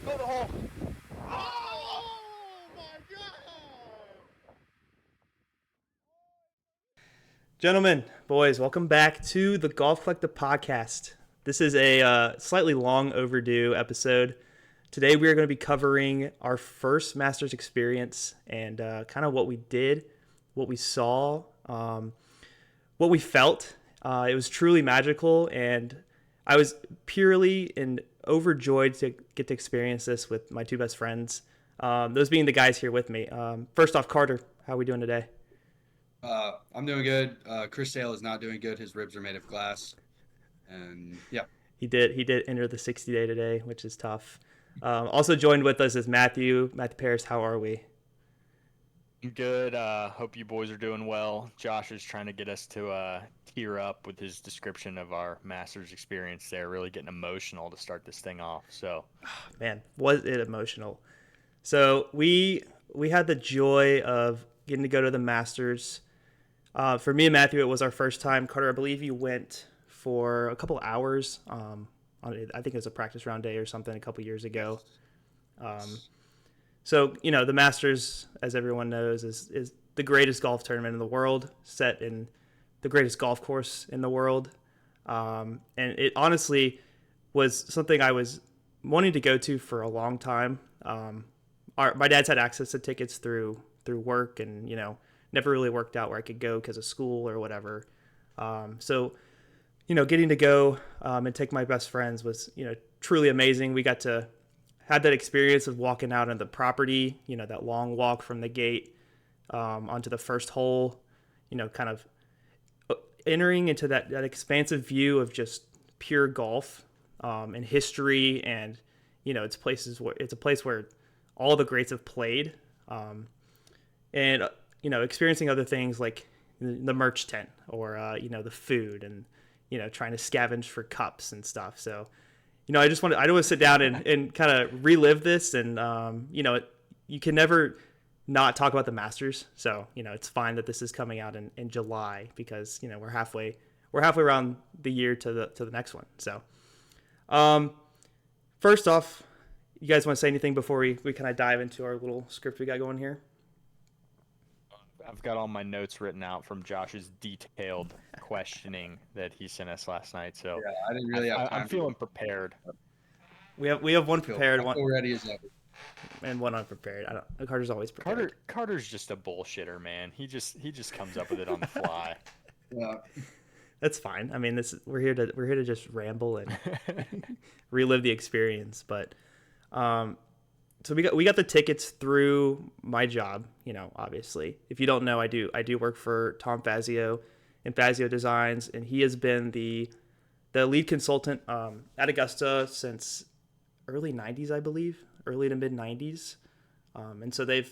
Go the hole. Oh my God! Gentlemen, boys, welcome back to the Golf Collective podcast. This is a slightly long overdue episode. Today we are going to be covering our first Masters experience and kind of what we did, what we saw, what we felt. It was truly magical, and I was purely and overjoyed to get to experience this with my two best friends. Those being the guys here with me. First off, Carter, how are we doing today? I'm doing good. Chris Sale is not doing good. His ribs are made of glass. And yeah, He did enter the 60 day today, which is tough. Also joined with us is Matthew Paris. How are we? Good. Hope you boys are doing well. Josh is trying to get us to tear up with his description of our master's experience there, really getting emotional to start this thing off. So, Man, was it emotional? So we had the joy of getting to go to the Masters. For me and Matthew, it was our first time. Carter, I believe you went for a couple hours. I think it was a practice round day or something a couple years ago. So, the Masters, as everyone knows, is the greatest golf tournament in the world, set in the greatest golf course in the world. And it honestly was something I was wanting to go to for a long time. My dad's had access to tickets through work, and never really worked out where I could go because of school or whatever. So getting to go and take my best friends was truly amazing. We got to had that experience of walking out on the property, that long walk from the gate onto the first hole, kind of entering into that expansive view of just pure golf and history. And, it's a place where all the greats have played. And, experiencing other things like the merch tent or, the food and, trying to scavenge for cups and stuff. So, I don't want to sit down and kind of relive this. And, you can never not talk about the Masters. So, it's fine that this is coming out in July because, we're halfway around the year to the next one. So, first off, you guys want to say anything before we kind of dive into our little script we got going here? I've got all my notes written out from Josh's detailed questioning that he sent us last night. So, yeah, I didn't really have I'm time feeling prepared. We have one I feel, prepared, I one feel ready as ever. and one unprepared. I don't. Carter's always prepared. Carter's just a bullshitter, man. He just comes up with it on the fly. Yeah, That's fine. I mean, we're here to just ramble and relive the experience. But so we got the tickets through my job. Obviously, if you don't know, I do work for Tom Fazio and Fazio Designs, and he has been the lead consultant at Augusta since early '90s, I believe, early to mid '90s. And so they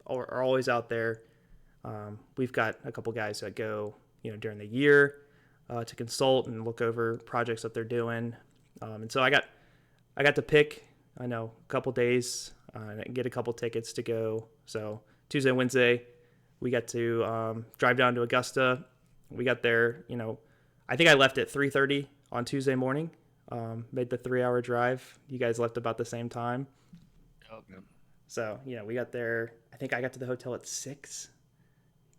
are always out there. We've got a couple guys that go during the year to consult and look over projects that they're doing. And so I got to pick, I know, a couple days and get a couple tickets to go. So Tuesday, Wednesday, we got to drive down to Augusta. We got there, I think I left at 3:30 on Tuesday morning. Made the 3-hour drive. You guys left about the same time. Yep. So, we got there. I think I got to the hotel at 6.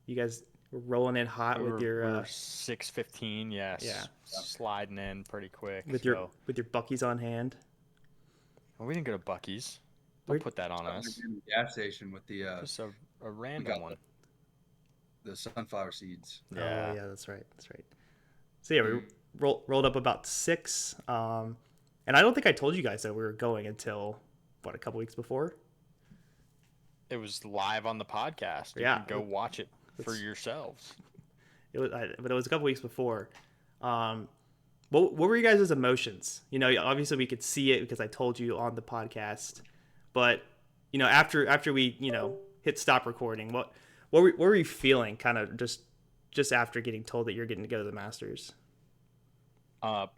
You guys were rolling in hot with your we're 6:15, yes. yeah, Sliding in pretty quick. with So your Buckies on hand. well, we didn't go to Bucky's. Where, Don't put that on I'm us. in the gas station with Just a we random got one. the sunflower seeds. Oh Yeah. yeah, that's right. That's right. So yeah, we rolled up about 6. And I don't think I told you guys that we were going until a couple weeks before. It was live on the podcast. You Yeah. can go watch it for It's- yourselves. But it was a couple weeks before. What were you guys' emotions? Obviously we could see it because I told you on the podcast. But after we hit stop recording, what were you feeling? Kind of just after getting told that you're getting to go to the Masters.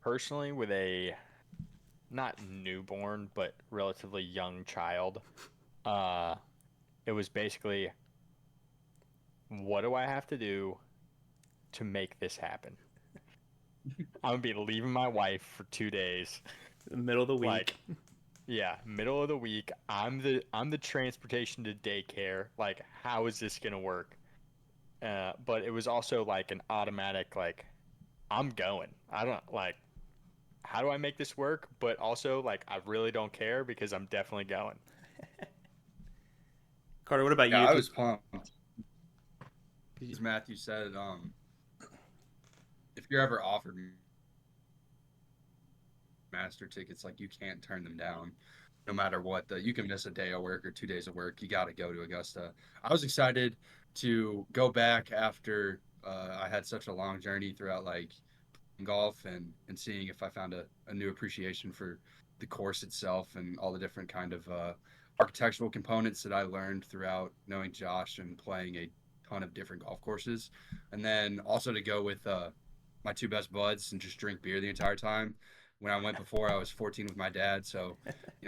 Personally, with a not newborn but relatively young child, it was basically, what do I have to do to make this happen? I'm gonna be leaving my wife for 2 days. In the middle of the week. Like, Yeah, middle of the week. I'm the transportation to daycare. Like, how is this gonna work? But it was also like an automatic like I'm going. I don't like how do I make this work? But also like I really don't care because I'm definitely going. Carter, what about Yeah, you? I If you, was pumped. could you- As Matthew said, if you're ever offered master tickets, like you can't turn them down, no matter what. You can miss a day of work or 2 days of work. You got to go to Augusta. I was excited to go back after I had such a long journey throughout like golf and seeing if I found a new appreciation for the course itself and all the different kind of architectural components that I learned throughout knowing Josh and playing a ton of different golf courses. And then also to go with my two best buds and just drink beer the entire time. When I went before, I was 14 with my dad, so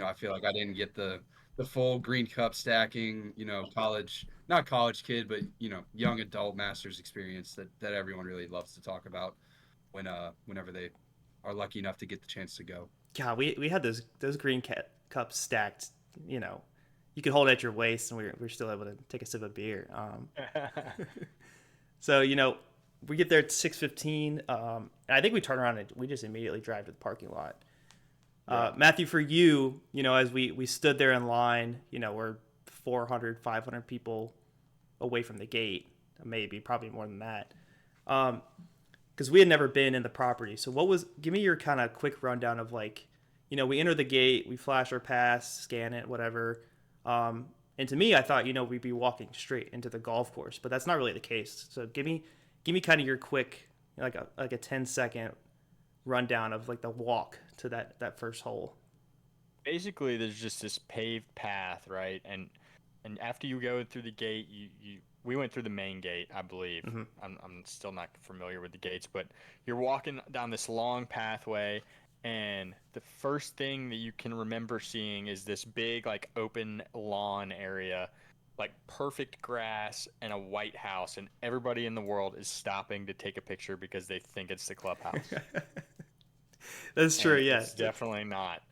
I feel like I didn't get the full green cup stacking, college, not college kid, but young adult masters experience that everyone really loves to talk about whenever they are lucky enough to get the chance to go. God, we had those cups stacked. You know, you could hold it at your waist, and we're still able to take a sip of beer. So we get there at 6:15. And I think we turn around and we just immediately drive to the parking lot. Yeah. Matthew, for you, as we stood there in line, we're 400, 500 people away from the gate, maybe probably more than that. Because we had never been in the property. So give me your kind of quick rundown of like, we enter the gate, we flash our pass, scan it, whatever. And to me, I thought, we'd be walking straight into the golf course, but that's not really the case. So give me kind of your quick, like a 10-second rundown of like the walk to that first hole. Basically, there's just this paved path, right? And after you go through the gate, you we went through the main gate, I believe. Mm-hmm. I'm still not familiar with the gates, but you're walking down this long pathway, and the first thing that you can remember seeing is this big like open lawn area, like perfect grass and a white house, and everybody in the world is stopping to take a picture because they think it's the clubhouse. That's true. And Yeah, it's definitely not.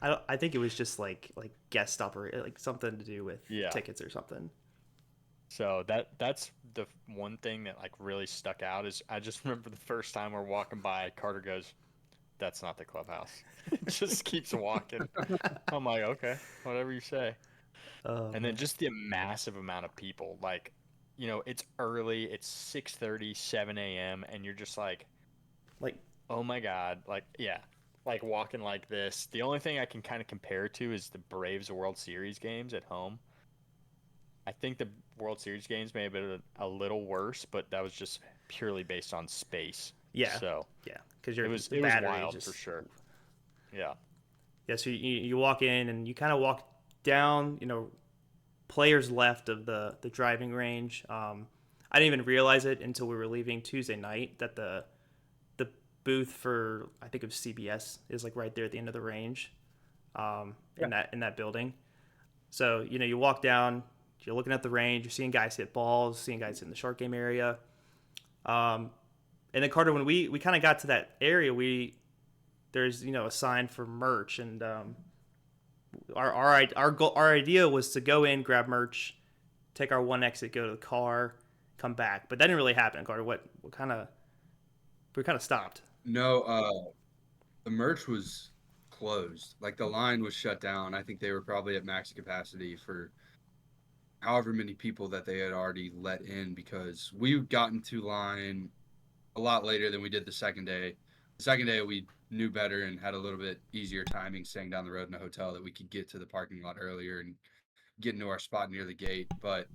I think it was just like guest operator, like something to do with Yeah. tickets or something. So that's the one thing that like really stuck out is I just remember the first time we're walking by, Carter goes, "That's not the clubhouse." Just keeps walking. I'm like, okay, whatever you say. Oh And then man, just the massive amount of people, like, it's early, it's 6:30, 7 a.m., and you're just like, like oh my God, like, yeah, like walking like this. The only thing I can kind of compare to is the Braves World Series games at home. I think the World Series games may have been a little worse, but that was just purely based on space. yeah, So yeah, because it your was the it was battery wild for just sure. Yeah. yeah. So you walk in and you kind of walk down, players left of the driving range. I didn't even realize it until we were leaving Tuesday night that the booth for I think it was CBS is like right there at the end of the range, Yeah. in that building. So you walk down, you're looking at the range, you're seeing guys hit balls, seeing guys in the short game area. Um, and then Carter, when we kind of got to that area, there's a sign for merch, and our idea was to go in, grab merch, take our one exit, go to the car, come back. But that didn't really happen, Carter. What kind of we kind of stopped. No, the merch was closed. Like the line was shut down. I think they were probably at max capacity for however many people that they had already let in because we got into line a lot later than we did the second day. The second day we knew better and had a little bit easier timing staying down the road in a hotel that we could get to the parking lot earlier and get into our spot near the gate. But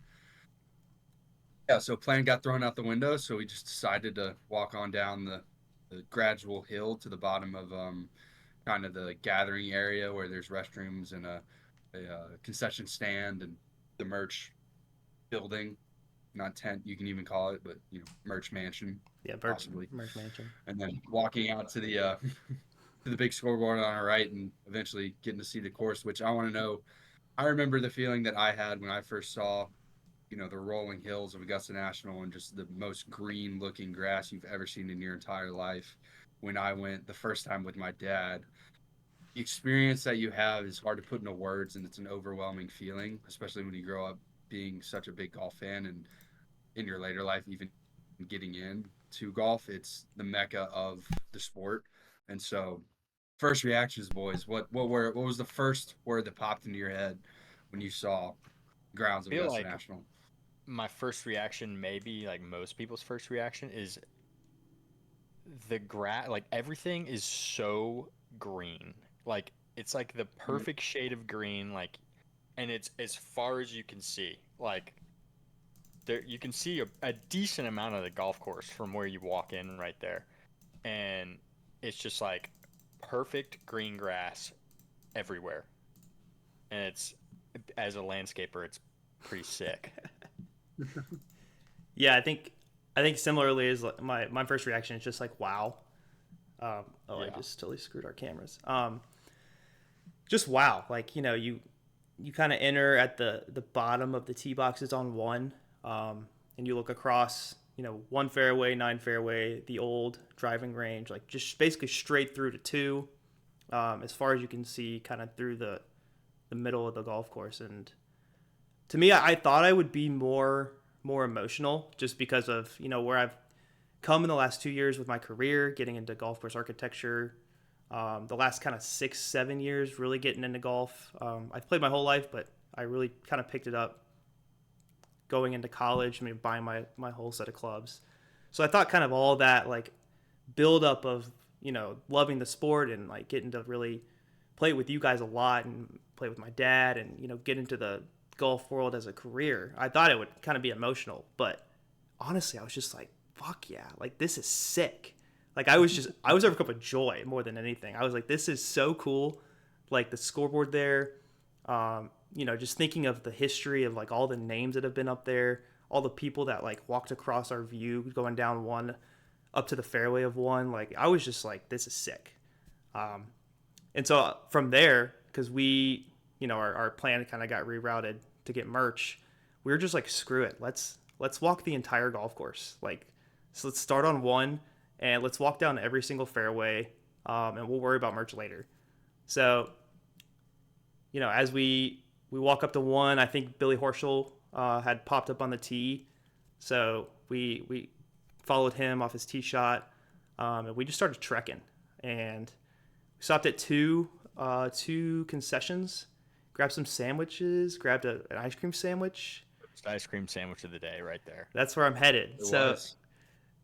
yeah, so plan got thrown out the window, so we just decided to walk on down the gradual hill to the bottom of kind of the gathering area where there's restrooms and a concession stand and the merch building, not tent you can even call it, but merch mansion Yeah, possibly. merch mansion. And then walking out to the to the big scoreboard on our right and eventually getting to see the course, which I want to know. I remember the feeling that I had when I first saw the rolling hills of Augusta National and just the most green looking grass you've ever seen in your entire life when I went the first time with my dad. the experience that you have is hard to put into words, and it's an overwhelming feeling, especially when you grow up being such a big golf fan, and in your later life, even getting into golf, it's the mecca of the sport. And so, first reactions, boys. What was the first word that popped into your head when you saw grounds of I feel Augusta like National? my first reaction, maybe like most people's first reaction, is the grass. Like everything is so green. Like it's like the Mm, perfect shade of green. Like, and it's as far as you can see. Like there, you can see a decent amount of the golf course from where you walk in right there, and it's just like perfect green grass everywhere. And it's, as a landscaper, it's pretty sick. Yeah, I think similarly is like my first reaction is just like wow. I Yeah. just totally screwed our cameras. Just wow. Like you kind of enter at the bottom of the tee boxes on one, and you look across. One fairway, nine fairway, the old driving range, like just basically straight through to two, as far as you can see, kind of through the middle of the golf course. And to me, I thought I would be more emotional just because of where I've come in the last 2 years with my career, getting into golf course architecture. The last kind of 6-7 years, really getting into golf. I've played my whole life, but I really kind of picked it up going into college. I mean, buying my whole set of clubs. So I thought kind of all that like build up of loving the sport and like getting to really play with you guys a lot and play with my dad and get into the golf world as a career. I thought it would kind of be emotional, but honestly, I was just like, fuck yeah, like this is sick. Like I was overcome with joy more than anything. I was like, this is so cool. Like the scoreboard there, just thinking of the history of like all the names that have been up there, all the people that like walked across our view going down one up to the fairway of one. Like I was just like, this is sick. And so from there, because our plan kind of got rerouted to get merch, we were just like, screw it, let's walk the entire golf course. Like, so let's start on one and let's walk down every single fairway, and we'll worry about merch later. So as we walk up to one, I think Billy Horschel had popped up on the tee, so we followed him off his tee shot, and we just started trekking. And we stopped at two concessions, grabbed some sandwiches, grabbed an ice cream sandwich. First ice cream sandwich of the day right there. That's where I'm headed. it So was.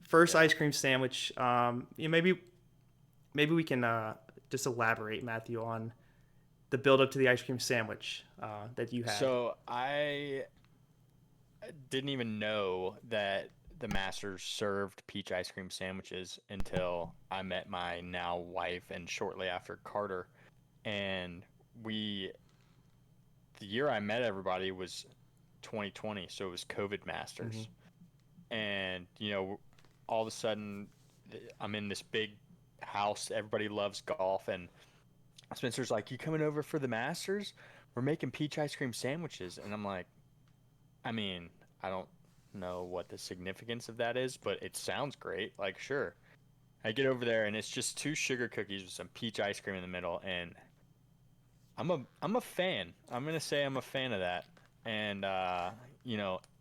first Yeah. ice cream sandwich. Maybe we can just elaborate, Matthew, on the build up to the ice cream sandwich that you had. So I didn't even know that the Masters served peach ice cream sandwiches until I met my now wife and shortly after Carter. And we, the year I met everybody was 2020, so it was COVID Mm-hmm. Masters. And, all of a sudden I'm in this big house. Everybody loves golf. And Spencer's like, "You coming over for the Masters? We're making peach ice cream sandwiches." And I'm like, I mean, I don't know what the significance of that is, but it sounds great. Like, sure. I get over there and it's just two sugar cookies with some peach ice cream in the middle, and I'm a fan. I'm gonna say I'm a fan of that. And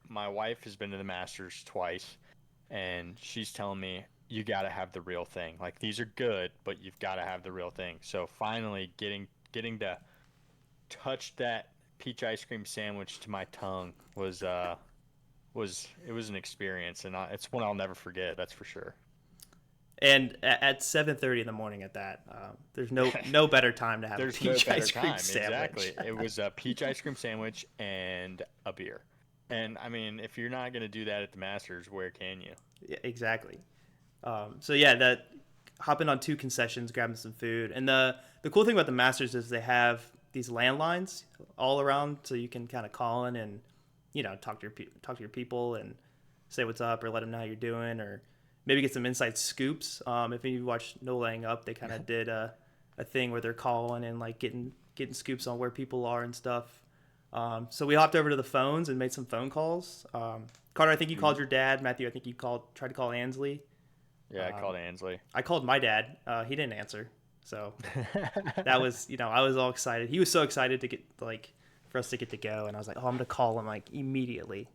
my wife has been to the Masters twice, and she's telling me you gotta have the real thing. Like these are good, but you've gotta have the real thing. So finally, getting to touch that peach ice cream sandwich to my tongue was an experience, and it's one I'll never forget. That's for sure. And at 7:30 in the morning, at that, there's no better time to have a There's no peach better ice cream time. sandwich. Exactly. It was a peach ice cream sandwich and a beer. And I mean, if you're not gonna do that at the Masters, where can you? Yeah, exactly. So yeah, that hopping on two concessions, grabbing some food, and the cool thing about the Masters is they have these landlines all around, so you can kind of call in and talk to your people and say what's up or let them know how you're doing, or maybe get some inside scoops. If you watch No Laying Up, they kind of did a thing where they're calling and like getting scoops on where people are and stuff. So we hopped over to the phones and made some phone calls. Carter, I think you called your dad. Matthew, I think you tried to call Ansley. Yeah, I called Ansley. I called my dad. He didn't answer. So that was, I was all excited. He was so excited to get for us to get to go, and I was like, oh, I'm gonna call him like immediately.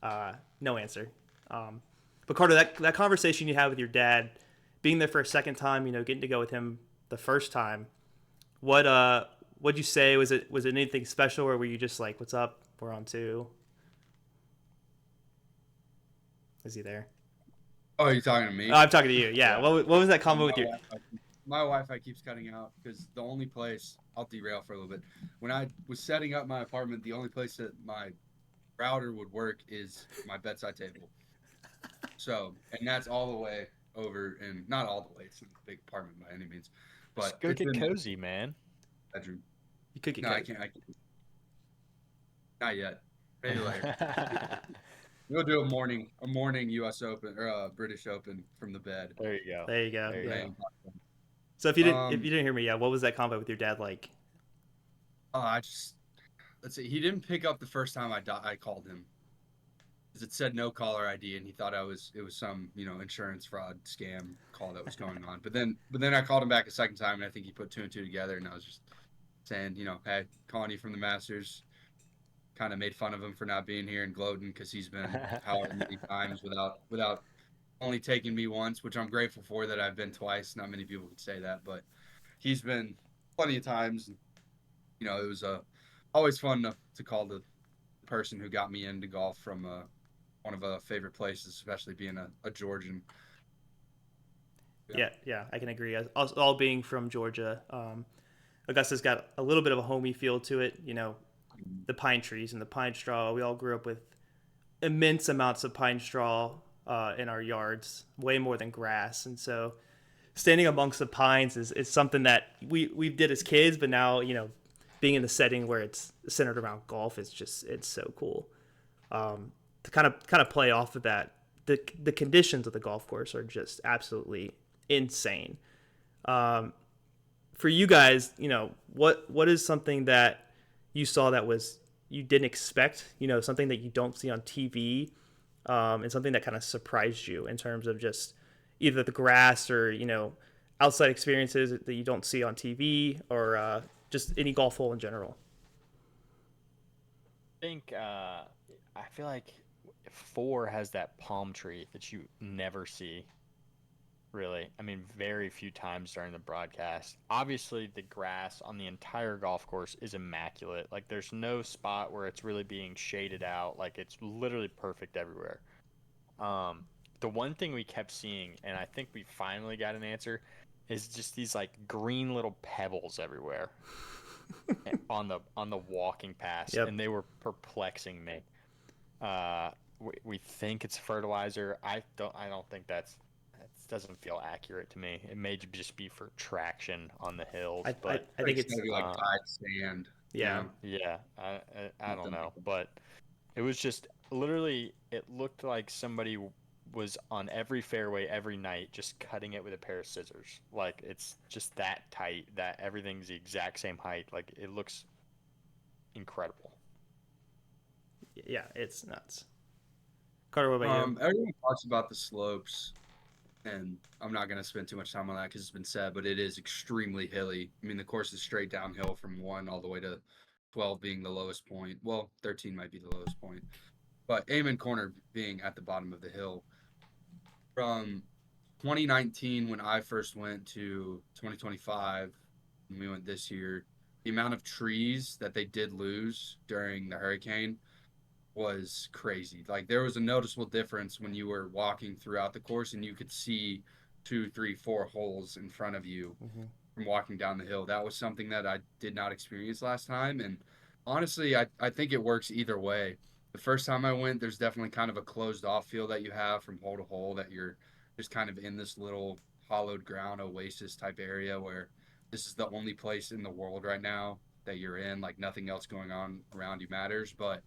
No answer. But Carter, that conversation you had with your dad, being there for a second time, getting to go with him the first time, what'd you say? Was it anything special, or were you just like, what's up? We're on two. Is he there? Oh, you're talking to Oh, me? I'm talking to you. Yeah. Yeah. What was that Oh, combo with your? My Wi-Fi keeps cutting out because the only place I'll derail for a little bit. When I was setting up my apartment, the only place that my router would work is my bedside table. So, and that's all the way over, and not all the way. It's not a big apartment by any means, Just but go it's get in the cozy, man. bedroom. You could get No, cozy. I can't. Not yet. Maybe later. We'll do a morning U.S. Open or a British Open from the bed. There you go. There you go. There you Yeah. go. So if you Um, didn't hear me, yeah, what was that combo with your dad like? I just let's see. He didn't pick up the first time I called him because it said no caller ID, and he thought it was some insurance fraud scam call that was going on. But then I called him back a second time, and I think he put two and two together, and I was just saying, hey, calling you from the Masters. Kind of made fun of him for not being here and gloating because he's been however many times without only taking me once, which I'm grateful for that I've been twice. Not many people could say that, but he's been plenty of times. It was always fun to call the person who got me into golf from one of favorite places, especially being a Georgian. Yeah, I can agree. All being from Georgia, Augusta's got a little bit of a homey feel to it. The pine trees and the pine straw. We all grew up with immense amounts of pine straw in our yards, way more than grass. And so standing amongst the pines is something that we did as kids, but now, being in a setting where it's centered around golf is just, it's so cool. To kind of play off of that, the conditions of the golf course are just absolutely insane. For you guys, what is something that you saw that was you didn't expect, something that you don't see on TV, and something that kind of surprised you in terms of just either the grass or, outside experiences that you don't see on TV, or just any golf hole in general? I think I feel like four has that palm tree that you never see. Really, I mean, very few times during the broadcast. Obviously, the grass on the entire golf course is immaculate. Like, there's no spot where it's really being shaded out. Like, it's literally perfect everywhere. Um, the one thing we kept seeing, and I think we finally got an answer, is just these like green little pebbles everywhere on the walking paths, Yep. and they were perplexing me. We think it's fertilizer. I don't think that doesn't feel accurate to me. It may just be for traction on the hills, but I think It's it's gonna be like uh, dyed sand. yeah. yeah, I don't know, but it was just literally it looked like somebody was on every fairway every night just cutting it with a pair of scissors. Like it's just that tight that everything's the exact same height. Like it looks incredible. Yeah, it's nuts. Carter, what about you? Everyone talks about the slopes, and I'm not gonna spend too much time on that because it's been said, but it is extremely hilly. I mean, the course is straight downhill from 1 all the way to 12 being the lowest point. Well, 13 might be the lowest point, but Amen Corner being at the bottom of the hill. From 2019 when I first went to 2025 and we went this year, the amount of trees that they did lose during the hurricane was crazy. Like there was a noticeable difference when you were walking throughout the course and you could see two, three, four holes in front of you Mm-hmm. from walking down the hill. That was something that I did not experience last time. And honestly, I think it works either way. The first time I went, there's definitely kind of a closed off feel that you have from hole to hole, that you're just kind of in this little hollowed ground oasis type area where this is the only place in the world right now that you're in. Like nothing else going on around you matters. But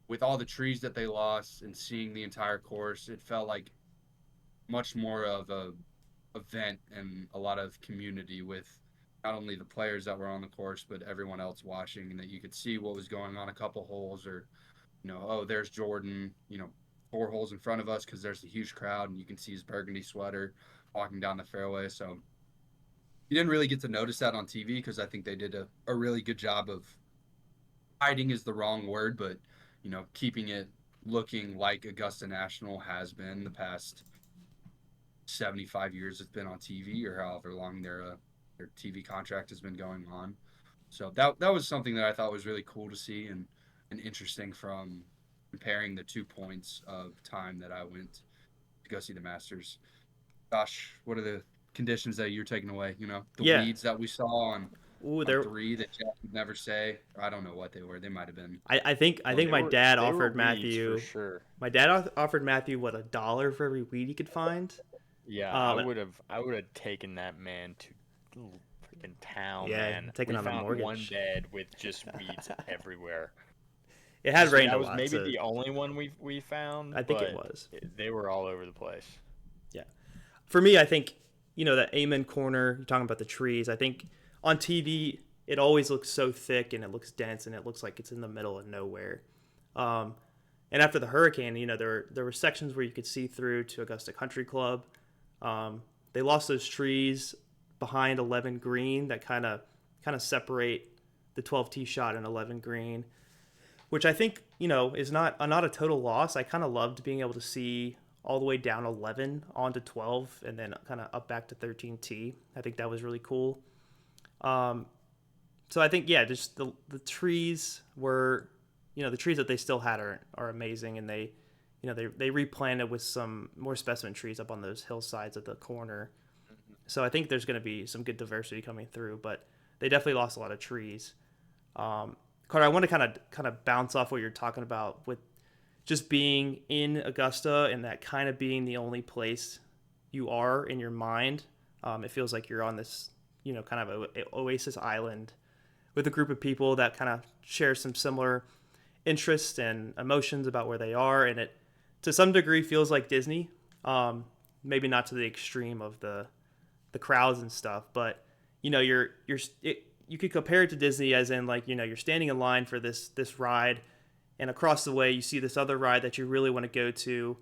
with all the trees that they lost and seeing the entire course, it felt like much more of a event and a lot of community with not only the players that were on the course but everyone else watching, and that you could see what was going on a couple holes, or oh, there's Jordan, 4 holes in front of us because there's a huge crowd and you can see his burgundy sweater walking down the fairway. So you didn't really get to notice that on TV because I think they did a really good job of hiding is the wrong word, but keeping it looking like Augusta National has been the past 75 years it's been on TV, or however long their TV contract has been going on. So that was something that I thought was really cool to see and interesting from comparing the 2 points of time that I went to go see the Masters. Gosh, what are the conditions that you're taking away? The Yeah. weeds that we saw Ooh, on there. three that Jeff would never say. I don't know what they were. They might have been I think one. They my were dad they were offered weeds for Matthew. sure. My dad offered Matthew what, $1 for every weed he could find. Yeah, Um, I would have taken that man to freaking town, yeah, man. taking We on a found one mortgage. bed with just weeds everywhere. It had rained That a was lot, maybe so the only one we found, I think it but was. they were all over the place. Yeah. For me, I think that Amen corner. You're talking about the trees. I think on TV it always looks so thick and it looks dense and it looks like it's in the middle of nowhere. Um, and after the hurricane, there were sections where you could see through to Augusta Country Club. They lost those trees behind 11 green that kind of separate the 12 tee shot and 11 green, which I think is not a total loss. I kind of loved being able to see all the way down 11 onto 12 and then kind of up back to 13 tee. I think that was really cool. Um, so I think just the trees were, the trees that they still had are amazing, and they replanted with some more specimen trees up on those hillsides at the corner. So I think there's going to be some good diversity coming through, but they definitely lost a lot of trees. Carter, I want to kind of bounce off what you're talking about with just being in Augusta and that kind of being the only place you are in your mind. It feels like you're on this, kind of a oasis island with a group of people that kind of share some similar interests and emotions about where they are, and it to some degree feels like Disney. Maybe not to the extreme of the crowds and stuff, but you could compare it to Disney as in, like, you're standing in line for this ride, and across the way you see this other ride that you really want to go to,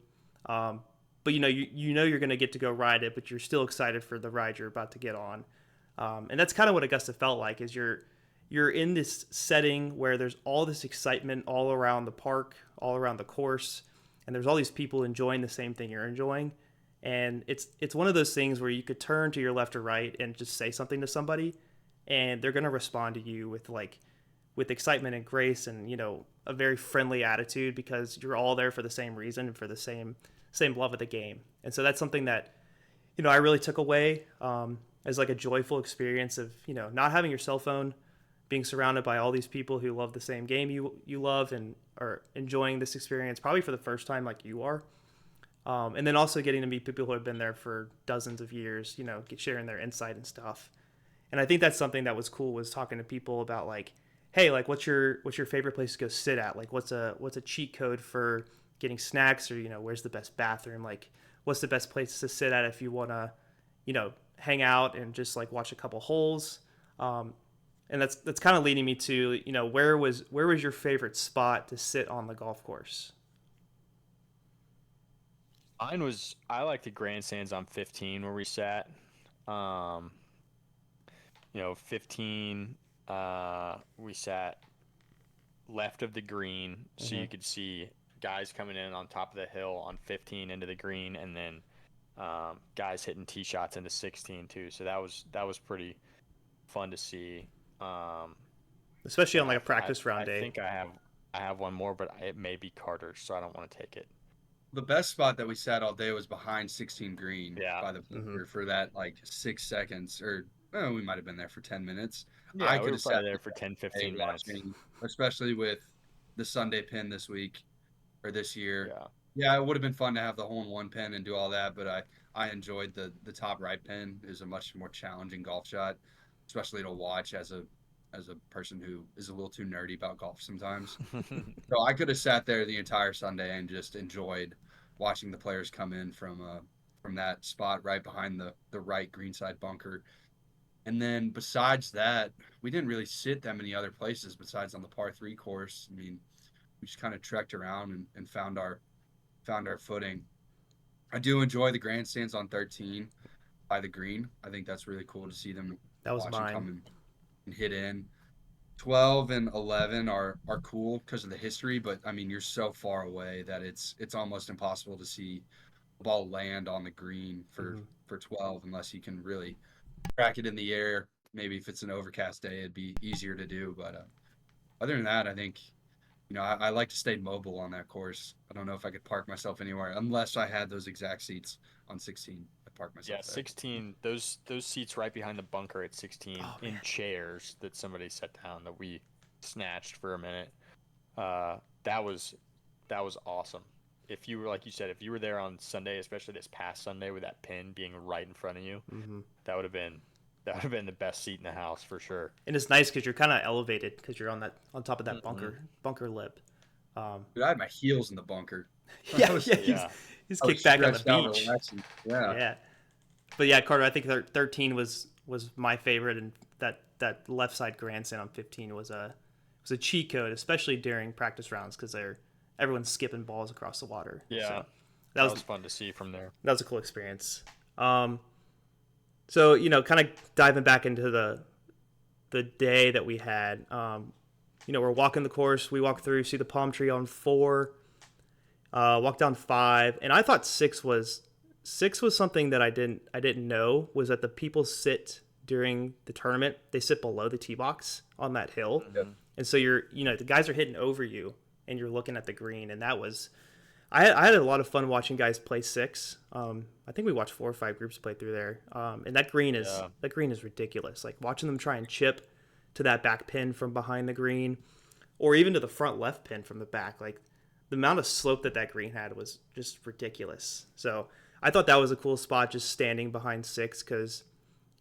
but you're going to get to go ride it, but you're still excited for the ride you're about to get on, and that's kind of what Augusta felt like. Is you're in this setting where there's all this excitement all around the park, all around the course, and there's all these people enjoying the same thing you're enjoying. And it's one of those things where you could turn to your left or right and just say something to somebody, and they're gonna respond to you with excitement and grace and a very friendly attitude, because you're all there for the same reason and for the same love of the game. And so that's something that I really took away, as like a joyful experience of not having your cell phone, being surrounded by all these people who love the same game you love and are enjoying this experience probably for the first time like you are. And then also getting to meet people who have been there for dozens of years, sharing their insight and stuff. And I think that's something that was cool, was talking to people about, like, hey, like, what's your favorite place to go sit at? Like, what's a cheat code for getting snacks, or where's the best bathroom? Like, what's the best place to sit at if you want to, hang out and just like watch a couple holes. And that's kind of leading me to, where was your favorite spot to sit on the golf course? I like the grandstands on 15 where we sat. Um, 15, we sat left of the green, so Mm-hmm. you could see guys coming in on top of the hill on 15 into the green, and then guys hitting tee shots into 16 too. So that was pretty fun to see. Um, Especially and on like a practice I round day. think I have one more, but it may be Carter's, so I don't want to take it. The best spot that we sat all day was behind 16 green Yeah, by the Mm-hmm. bunker for that like 6 seconds, or we might have been there for 10 minutes. I yeah, we could were have sat probably there there for 10, all day 15 minutes. watching, especially with the Sunday pin this week or this year. Yeah. Yeah, it would have been fun to have the hole in one pin and do all that, but I enjoyed the top right pin. Is a much more challenging golf shot, especially to watch as a person who is a little too nerdy about golf sometimes. So I could have sat there the entire Sunday and just enjoyed watching the players come in from that spot right behind the right greenside bunker. And then besides that, we didn't really sit that many other places besides on the par three course. I mean, we just kind of trekked around and found our footing. I do enjoy the grandstands on 13. by the green. I think that's really cool to see them That was watch and come mine. and hit in. 12 and 11 are cool because of the history, but I mean you're so far away that it's almost impossible to see the ball land on the green Hmm. for 12 unless you can really crack it in the air. Maybe if it's an overcast day, it'd be easier to do. But other than that, I think I like to stay mobile on that course. I don't know if I could park myself anywhere unless I had those exact seats on 16. I'd park Yeah, myself there. 16. Those seats right behind the bunker at 16 Oh man. in chairs that somebody set down that we snatched for a minute. Uh, that was that was awesome. If you were like you said, if you were there on Sunday, especially this past Sunday with that pin being right in front of you, Hmm. that would have been that would have been the best seat in the house for sure. And it's nice because you're kind of elevated because you're on top of that Hmm. bunker lip. Um, Dude, I had my heels in the bunker. I yeah, was yeah. Yeah. He's I was kicked back on the stretched out, beach. relaxing. Yeah. Yeah, but yeah, Carter. I think 13 was my favorite, and that left side grandstand on 15 was a cheat code, especially during practice rounds because everyone's skipping balls across the water. Yeah. So that That was was fun to see from there. that was a cool experience. So kind of diving back into the day that we had. We're walking the course. We walk through, see the palm tree on 4, walk down 5, and I thought 6 was something that I didn't know was that the people sit during the tournament. They sit below the tee box on that hill, Hmm. and so the guys are hitting over you, and you're looking at the green, and that was. I had a lot of fun watching guys play 6. I think we watched 4 or 5 groups play through there, and Yeah. that green is ridiculous. Like watching them try and chip to that back pin from behind the green, or even to the front left pin from the back. Like the amount of slope that green had was just ridiculous. So I thought that was a cool spot, just standing behind 6, because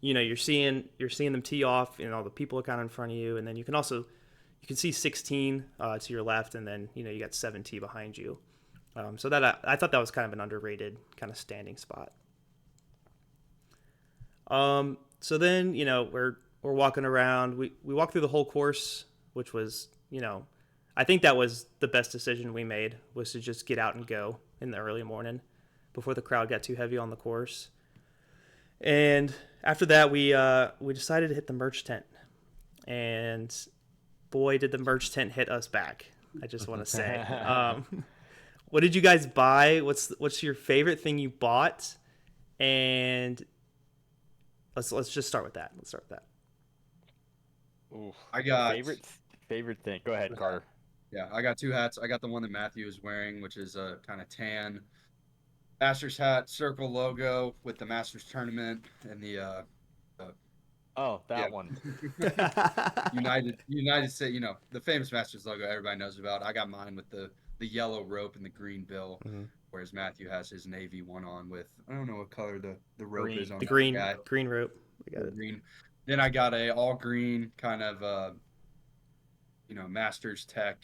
you're seeing them tee off, the people are kind of in front of you, and then you can see 16 to your left, and then you got 7 tee behind you. So that I thought that was kind of an underrated kind of standing spot. So then we're walking around. We walked through the whole course, which was I think that was the best decision we made, was to just get out and go in the early morning before the crowd got too heavy on the course. And after that, we decided to hit the merch tent, and boy, did the merch tent hit us back. I just want to say. What did you guys buy? What's your favorite thing you bought? And let's just start with that. Let's start with that. Ooh. I got Favorite thing. Go ahead, Carter. yeah, I got 2 hats. I got the one that Matthew is wearing, which is a kind of tan Masters hat, circle logo with the Masters tournament and the Oh, yeah, that one. United States, the famous Masters logo everybody knows about. I got mine with the yellow rope and the green bill, Mhm. whereas Matthew has his navy one on with I don't know what color the rope Green. is on The that green guy. green rope. We got it. Green. Then I got a all green kind of Masters Tech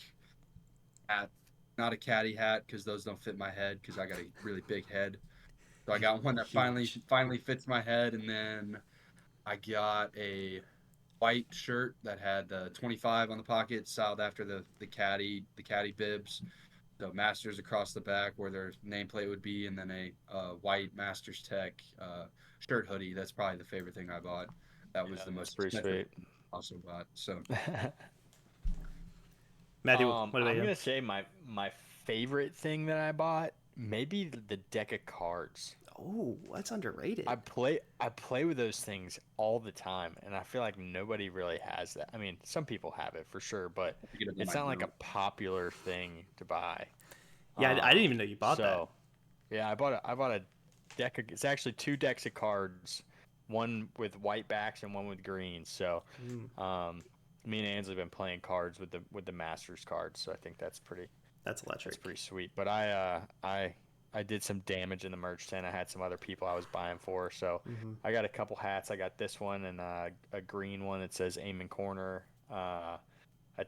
hat, not a caddy hat because those don't fit my head because I got a really big head. So I got one that Huge. finally fits my head, and then I got a white shirt that had the 25 on the pocket, styled after the caddy bibs. The Masters across the back where their nameplate would be, and then a white Masters Tech shirt hoodie. That's probably the favorite thing I bought. That was Yeah, the that's most pretty expensive sweet. I also bought. So Matthew, what about I'm you? gonna say my favorite thing that I bought, maybe the deck of cards. Oh, that's underrated. I play with those things all the time, and I feel like nobody really has that. I mean, some people have it for sure, but I get it in it's my not like a group. popular thing to buy. Yeah, I didn't even know you bought that. So yeah, I bought a deck of, it's actually 2 decks of cards, one with white backs and one with green. So Mm, um, me and Ansley have been playing cards with the Masters cards, so I think that's that's electric. pretty sweet. But I did some damage in the merch tent. I had some other people I was buying for, so Hmm. I got a couple hats. I got this one and a green one that says Aim in Corner. A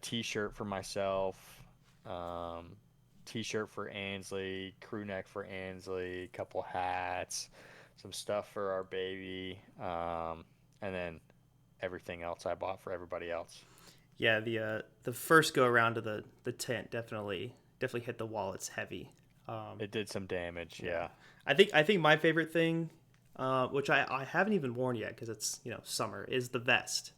T-shirt for myself. Um, T-shirt for Ansley. Crew neck for Ansley. Couple hats. Some stuff for our baby. And then everything else I bought for everybody else. Yeah, the first go around to the tent definitely hit the wall. It's heavy. It did some damage, Yeah, yeah. I think my favorite thing which I haven't even worn yet because it's summer, is the vest.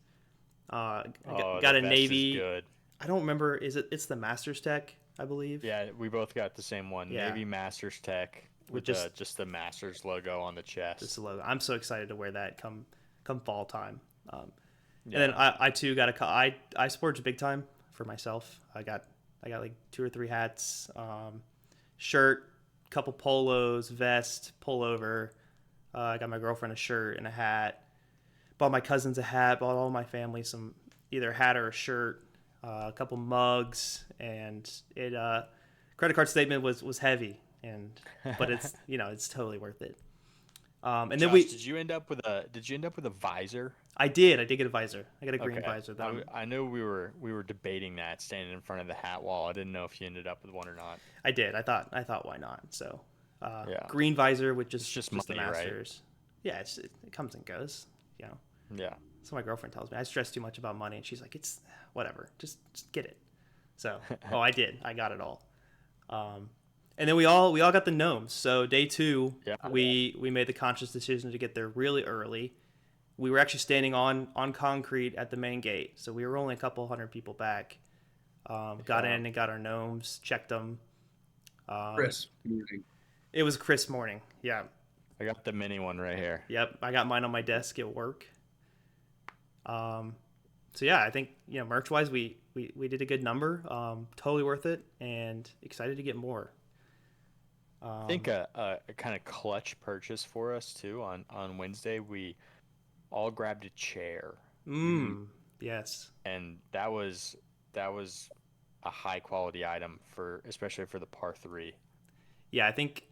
I Oh, got the a vest is navy. good. I don't remember. It's the Masters Tech, I believe. Yeah, we both got the same one. Yeah, Navy Masters Tech with with just the Masters logo on the just chest. the logo. I'm so excited to wear that come fall time. And then Yeah. I too got I splurged big time for myself. I got like 2 or 3 hats, shirt, couple polos, vest, pullover. I got my girlfriend a shirt and a hat. Bought my cousins a hat. Bought all my family some either a hat or a shirt. A couple mugs, and it credit card statement was heavy, but it's it's totally worth it. And then Josh, did you end up with a visor? I did get a visor. I got a green Okay. visor. I know we were debating that standing in front of the hat wall. I didn't know if you ended up with one or not. I did. I thought why not? So Yeah. green visor with It's just the money, right? Masters. Yeah, it comes and goes. You know. Yeah. So my girlfriend tells me I stress too much about money, and she's like, "It's whatever, just get it." So, I did. I got it all. And then we all got the gnomes. So day 2, Yeah. we made the conscious decision to get there really early. We were actually standing on concrete at the main gate, so we were only a couple hundred people back. Got Yeah. in and got our gnomes, checked them. Chris, morning. It was a crisp morning. Yeah. I got the mini one right here. Yep. I got mine on my desk at work. So yeah, I think merch wise we did a good number. Totally worth it, and excited to get more. I think a kind of clutch purchase for us too on Wednesday. We all grabbed a chair, Yes. and that was a high quality item for especially for the par 3. Yeah, I think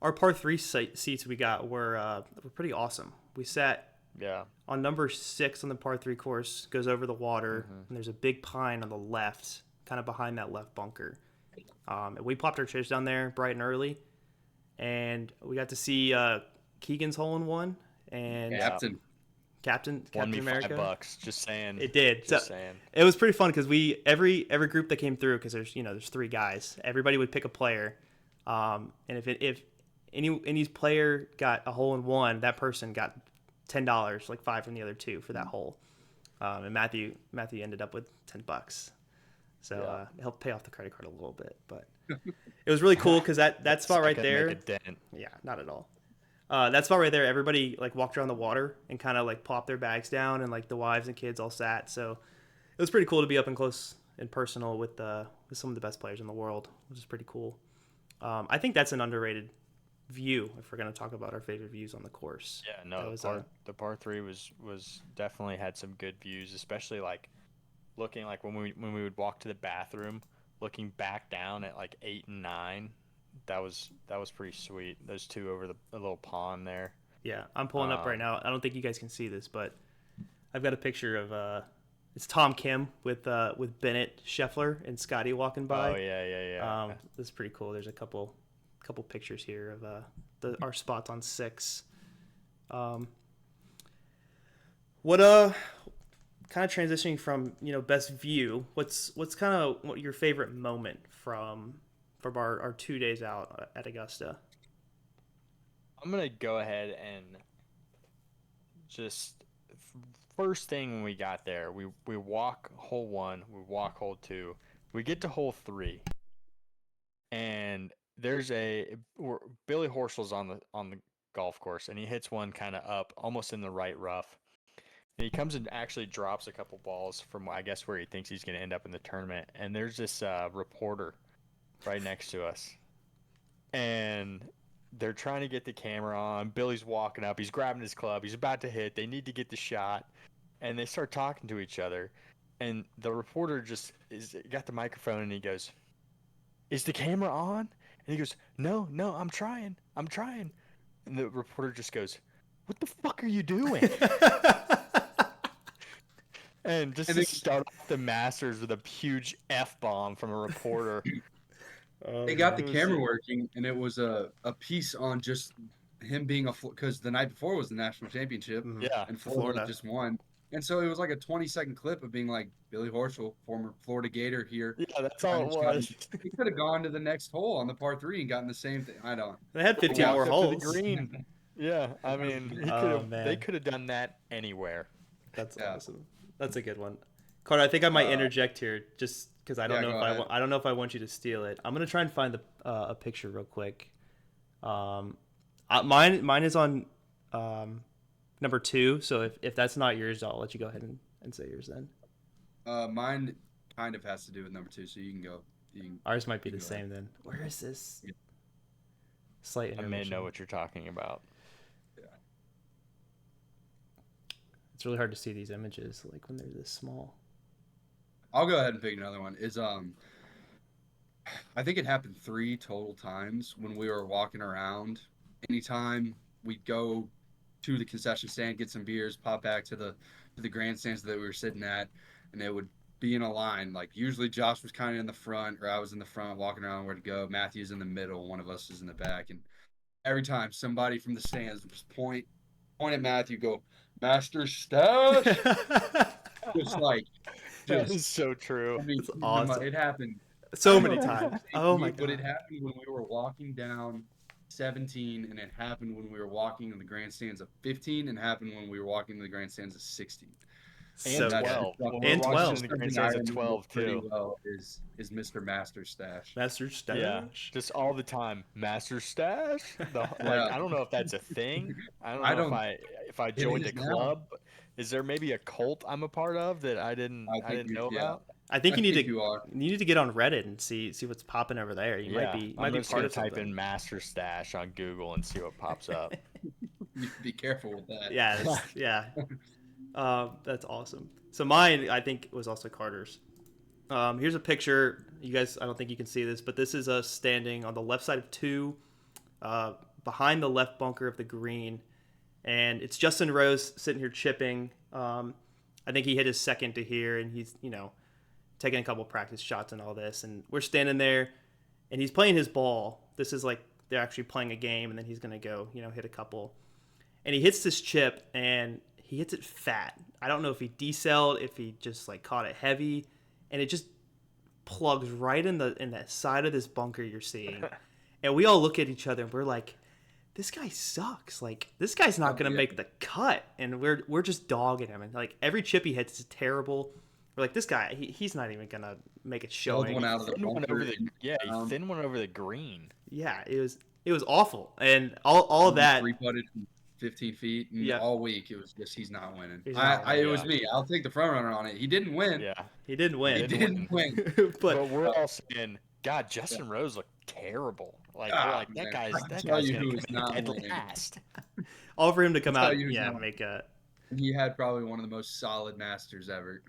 our par 3 seats we got were pretty awesome. We sat Yeah. on number 6 on the par 3 course, goes over the water, and there's a big pine on the left, kind of behind that left bunker. And we popped our chairs down there bright and early, and we got to see Keegan's hole in one and Captain. Won me America. $5. Just saying. It did. Just So saying. it was pretty fun because every group that came through, because there's 3 guys, everybody would pick a player, and if any player got a hole in one, that person got $10, like 5 from the other 2 for that hole. And Matthew ended up with $10. So it helped pay off the credit card a little bit, but it was really cool because that spot right there. Make a dent. Yeah, not at all. That spot right there, everybody like walked around the water and kind of like popped their bags down, and like the wives and kids all sat. So it was pretty cool to be up and close and personal with some of the best players in the world, which is pretty cool. I think that's an underrated view if we're going to talk about our favorite views on the course. Yeah, no, the par 3 was definitely had some good views, especially like looking like when we would walk to the bathroom, looking back down at like 8 and 9. That was pretty sweet. Those 2 over the little pond there. Yeah, I'm pulling up right now. I don't think you guys can see this, but I've got a picture of it's Tom Kim with Bennett Scheffler and Scotty walking by. Oh yeah. This is pretty cool. There's a couple pictures here of our spots on 6. What kind of transitioning from best view, what's kind of what your favorite moment from our 2 days out at Augusta? I'm gonna go ahead and just first thing when we got there, we walk hole 1, we walk hole 2, we get to hole 3, and there's Billy Horschel's on the golf course, and he hits one kind of up, almost in the right rough. And he comes and actually drops a couple balls from, I guess, where he thinks he's going to end up in the tournament. And there's this reporter right next to us. And they're trying to get the camera on. Billy's walking up. He's grabbing his club. He's about to hit. They need to get the shot. And they start talking to each other. And the reporter just got the microphone, and he goes, "Is the camera on?" And he goes, No, I'm trying. And the reporter just goes, "What the fuck are you doing?" And just to start off the Masters with a huge F-bomb from a reporter. They got the camera working, and it was a piece on just him being because the night before was the national championship. Yeah. And Florida just won. And so it was like a 20-second clip of being like, Billy Horschel, former Florida Gator here. Yeah, that's all it was. He could have gone to the next hole on the par 3 and gotten the same thing. I don't. They had 15 more holes. To the green. Yeah, I mean, he could Oh have. They man, could have done that anywhere. that's Yeah. awesome. That's a good one. Carter, I think I might Uh, interject here just because I don't yeah, know go if I ahead. want. I don't know if I want you to steal it. I'm gonna try and find a picture real quick. Mine is on number 2. So if that's not yours, I'll let you go ahead and say yours then. Mine kind of has to do with number 2, so you can go. Ours might be You the can go ahead. same then. Where is this? Yeah. Slight I may intermission. know what you're talking about. Yeah. It's really hard to see these images like when they're this small. I'll go ahead and pick another one. I think it happened 3 total times when we were walking around. Anytime we'd go to the concession stand, get some beers, pop back to the grandstands that we were sitting at, and it would be in a line. Like usually Josh was kind of in the front, or I was in the front walking around where to go. Matthew's in the middle, one of us is in the back, and every time somebody from the stands would just point at Matthew, go, Master Stash, just like That is just. so true. I mean, It's awesome. it happened. I So don't many know if times. it's the same Oh to my you, but it god. happened when we were walking down 17, and it happened when we were walking in the grandstands of 15, and happened when we were walking in the grandstands of 16. And So That's good. 12. When we were And watching 12. in the something grandstands I at remember 12 pretty too. well is Mr. Master Stash. Master Yeah, Stash. just all the time. Master Stash. Like Yeah, I don't know if that's a thing. I don't I know don't. if I It joined a is now. club. Is there maybe a cult I'm a part of that I I think didn't know yeah, about? I think I you need think to you are. you need to get on Reddit and see what's popping over there. Yeah, You might I'm be just part gonna of type in something. Master Stash on Google and see what pops up. You be careful with that. Yeah, yeah. That's awesome. So mine, I think, was also Carter's. Here's a picture. You guys, I don't think you can see this, but this is us standing on the left side of 2, behind the left bunker of the green, and it's Justin Rose sitting here chipping. I think he hit his second to here, and he's taking a couple practice shots and all this, and we're standing there, and he's playing his ball. This is like they're actually playing a game, and then he's gonna go hit a couple, and he hits this chip, and he hits it fat. I don't know if he decelled, if he just like caught it heavy, and it just plugs right in the side of this bunker you're seeing. And we all look at each other and we're like, this guy sucks. Like this guy's not gonna Yeah. make the cut. And we're just dogging him. And like every chip he hits is terrible. We're like, this guy, he's not even gonna make it Shelled showing. one out of the Thin one bunker. over the he Um, thin one over the green. Yeah, it was awful. And all of that. 3-putted from 15 feet, and Yeah. all week it was just he's not winning. He's not winning. It was Yeah. me. I'll take the front runner on it. He didn't win. Yeah, He didn't He win. didn't win. but but we're all saying, God, Justin Rose looked terrible. Like we're Ah, like man, I can that tell guy's you gonna who come is in not dead winning. last. all for him to come I'll out, tell you who's yeah, not. make a. He had probably one of the most solid masters ever.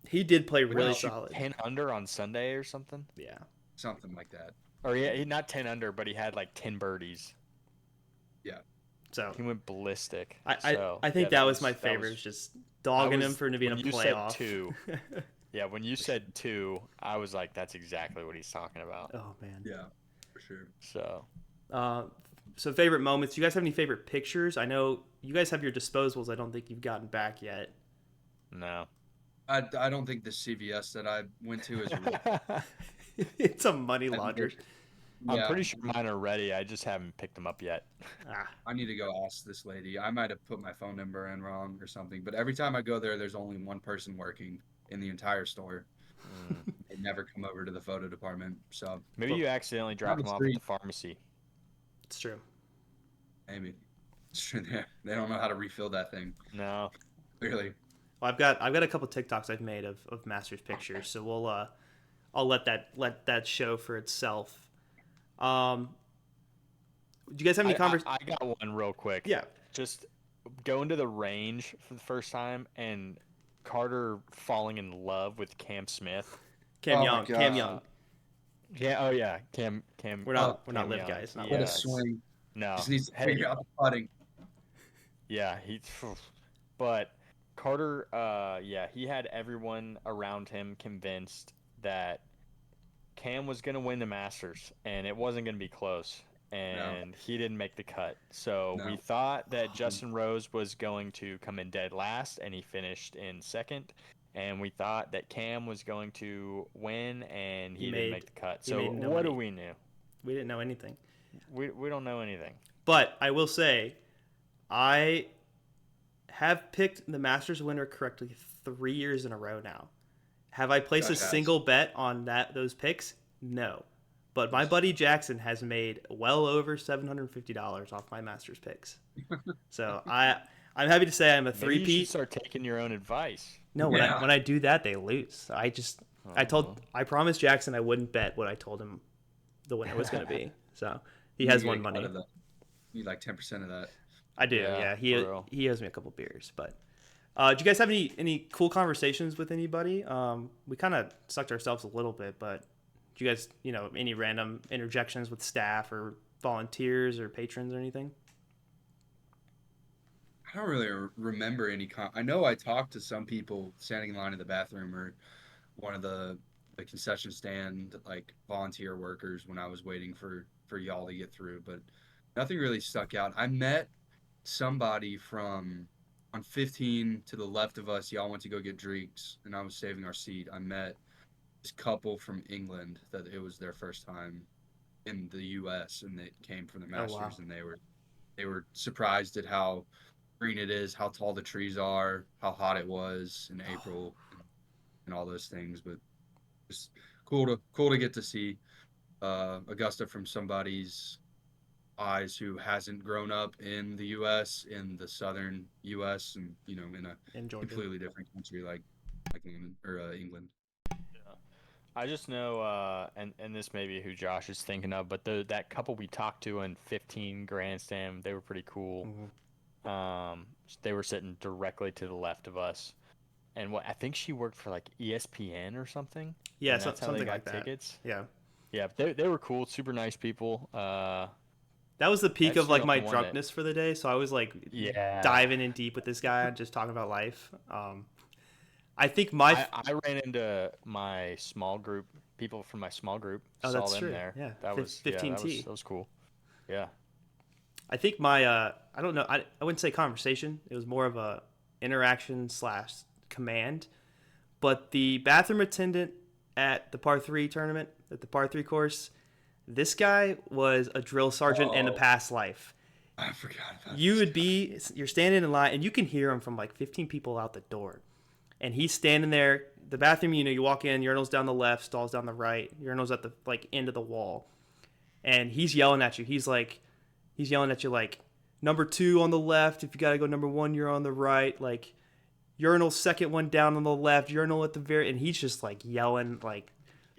He did play What really did he shoot, solid. 10 under on Sunday or something. Yeah. Something like that. Or he not 10 under, but he had like 10 birdies. Yeah. So He went ballistic. I So, think yeah, that was my favorite. Was just dogging him for him to be in a when you said playoff. 2. Yeah, when you said 2, I was like, that's exactly what he's talking about. Oh man. Yeah, for sure. So So favorite moments. Do you guys have any favorite pictures? I know you guys have your disposals. I don't think you've gotten back yet. no. I don't think the CVS that I went to is real. It's a money launderer. I'm Yeah, pretty sure mine are ready. I just haven't picked them up yet. Ah, I need to go ask this lady. I might have put my phone number in wrong or something, but every time I go there, there's only one person working in the entire store. They never come over to the photo department. So Maybe you accidentally dropped them off at the pharmacy. it's true. maybe it's true. They don't know how to refill that thing. No. Clearly. Well, I've got a couple TikToks I've made of Masters pictures, so I'll let that show for itself. Do you guys have any conversation? I got one real quick. Yeah. Just going to the range for the first time and Carter falling in love with Cam Smith. Cam Oh my Young. God. Cam Young. Yeah. Oh yeah. Cam. We're not Cam live Young. guys. Not What live a guys. swing. No. Just needs to Hey, figure out the putting. yeah. But Carter. Yeah. He had everyone around him convinced that Cam was gonna win the Masters, and it wasn't gonna be close. And he didn't make the cut. So we No. thought that Justin Rose was going to come in dead last, and he finished in second. And we thought that Cam was going to win, and he didn't make the cut. he So made no what do money. we know? We didn't know anything. We don't know anything. But I will say, I have picked the Masters winner correctly 3 years in a row now. Have I placed a Josh has. single bet on those picks? No. But my buddy Jackson has made well over $750 off my Masters picks. So I'm happy to say I'm a Maybe you should three-peat. start taking your own advice. No, Yeah. when I do that, they lose. Oh. I promised Jackson I wouldn't bet what I told him the winner was going to be. So he You has get won a cut money. of the- You like 10% of that. I do. Yeah, Yeah, for real. he owes me a couple beers. But do you guys have any cool conversations with anybody? We kind of sucked ourselves a little bit, but do you guys any random interjections with staff or volunteers or patrons or anything? I don't really remember any I know I talked to some people standing in line in the bathroom or one of the concession stand like volunteer workers when I was waiting for y'all to get through, but nothing really stuck out. I met somebody from on 15 to the left of us. Y'all went to go get drinks, and I was saving our seat. I met this couple from England that it was their first time in the U.S. and they came from the Oh wow. Masters, and they were surprised at how green it is, how tall the trees are, how hot it was in April, and all those things. But just cool to get to see Augusta from somebody's eyes who hasn't grown up in the U.S. in the southern U.S. and in a In Georgia. completely different country like England or England. Yeah. I just know, and this may be who Josh is thinking of, but that couple we talked to in 15 Grandstand, they were pretty cool. Mhm. They were sitting directly to the left of us, and I think she worked for like ESPN or something, Yeah, and that's how they something like got that. tickets. Yeah. Yeah, they were cool, super nice people. That was the peak of Actually, like the my one that, drunkenness for the day, so I was like yeah, diving in deep with this guy, just talking about life. I think my I ran into my small group, people from my small group, oh, saw that's them true. there. Yeah, That was yeah, that 15T. was cool. Yeah. I think my I don't know. I wouldn't say conversation. It was more of a interaction slash command. But the bathroom attendant at the par three tournament, at the par three course, this guy was a drill sergeant in a Oh, past life. I forgot about You this would guy. you're standing in line, and you can hear him from like 15 people out the door. And he's standing there. The bathroom, you walk in, urinal's down the left, stalls down the right, urinal's at the like end of the wall, and he's yelling at you. He's yelling at you like number two on the left. If you gotta go number one, you're on the right. Like urinal second one down on the left, urinal at the very, and he's just like yelling like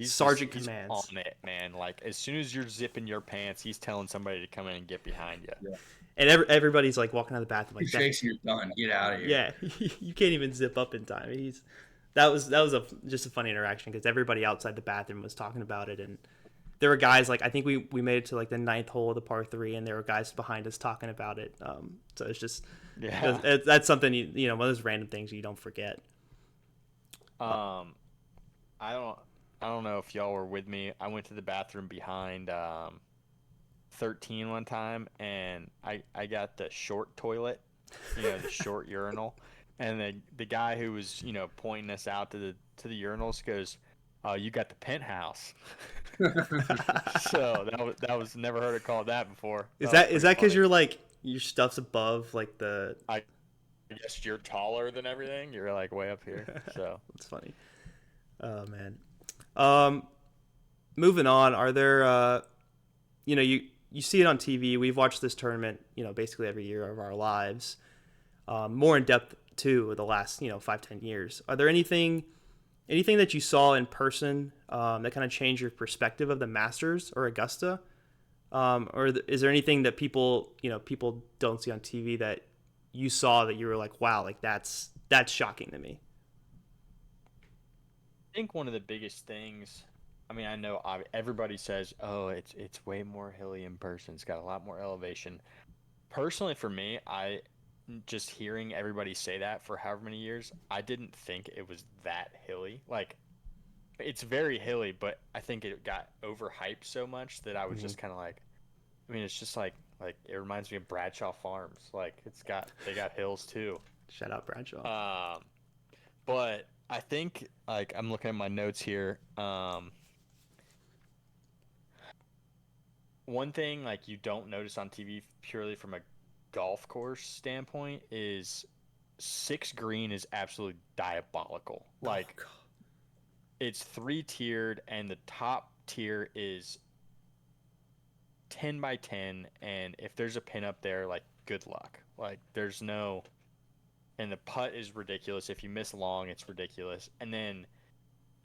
sergeant He's commands. on it, man. Like as soon as you're zipping your pants, he's telling somebody to come in and get behind you. Yeah. And everybody's like walking out of the bathroom Two like that. shakes and you're done. Get out of here. Yeah, you can't even zip up in time. That was just a funny interaction because everybody outside the bathroom was talking about it, and there were guys like I think we made it to like the ninth hole of the par three, and there were guys behind us talking about it. So it's just Yeah. that's something one of those random things you don't forget. Um, I don't know if y'all were with me. I went to the bathroom behind 13 one time, and I got the short toilet, the short urinal, and the guy who was pointing us out to the urinals goes, you got the penthouse. So that was never heard it called that before. Is Was that pretty because funny. you're like your stuff's above like the? I guess you're taller than everything. You're like way up here. So That's funny. Oh man. Um, moving on. Are there you see it on TV? We've watched this tournament basically every year of our lives. More in depth too the last 5-10 years. Are there anything that you saw in person that kind of changed your perspective of the Masters or Augusta? Or is there anything that people don't see on TV that you saw that you were like, wow, like that's shocking to me? I think one of the biggest things. I mean, I know everybody says, "Oh, it's way more hilly in person. It's got a lot more elevation." Personally, for me, I just hearing everybody say that for however many years, I didn't think it was that hilly. Like, it's very hilly, but I think it got overhyped so much that I was Mm-hmm. just kind of like, I mean, it's just like it reminds me of Bradshaw Farms. Like, they got hills too. Shout out Bradshaw. Um, but I think like I'm looking at my notes here. One thing like you don't notice on TV purely from a golf course standpoint is 6 green is absolutely diabolical. Like, God. it's 3-tiered, and the top tier is 10 by 10, and if there's a pin up there, like, good luck. Like, there's no, and the putt is ridiculous. If you miss long, it's ridiculous. And then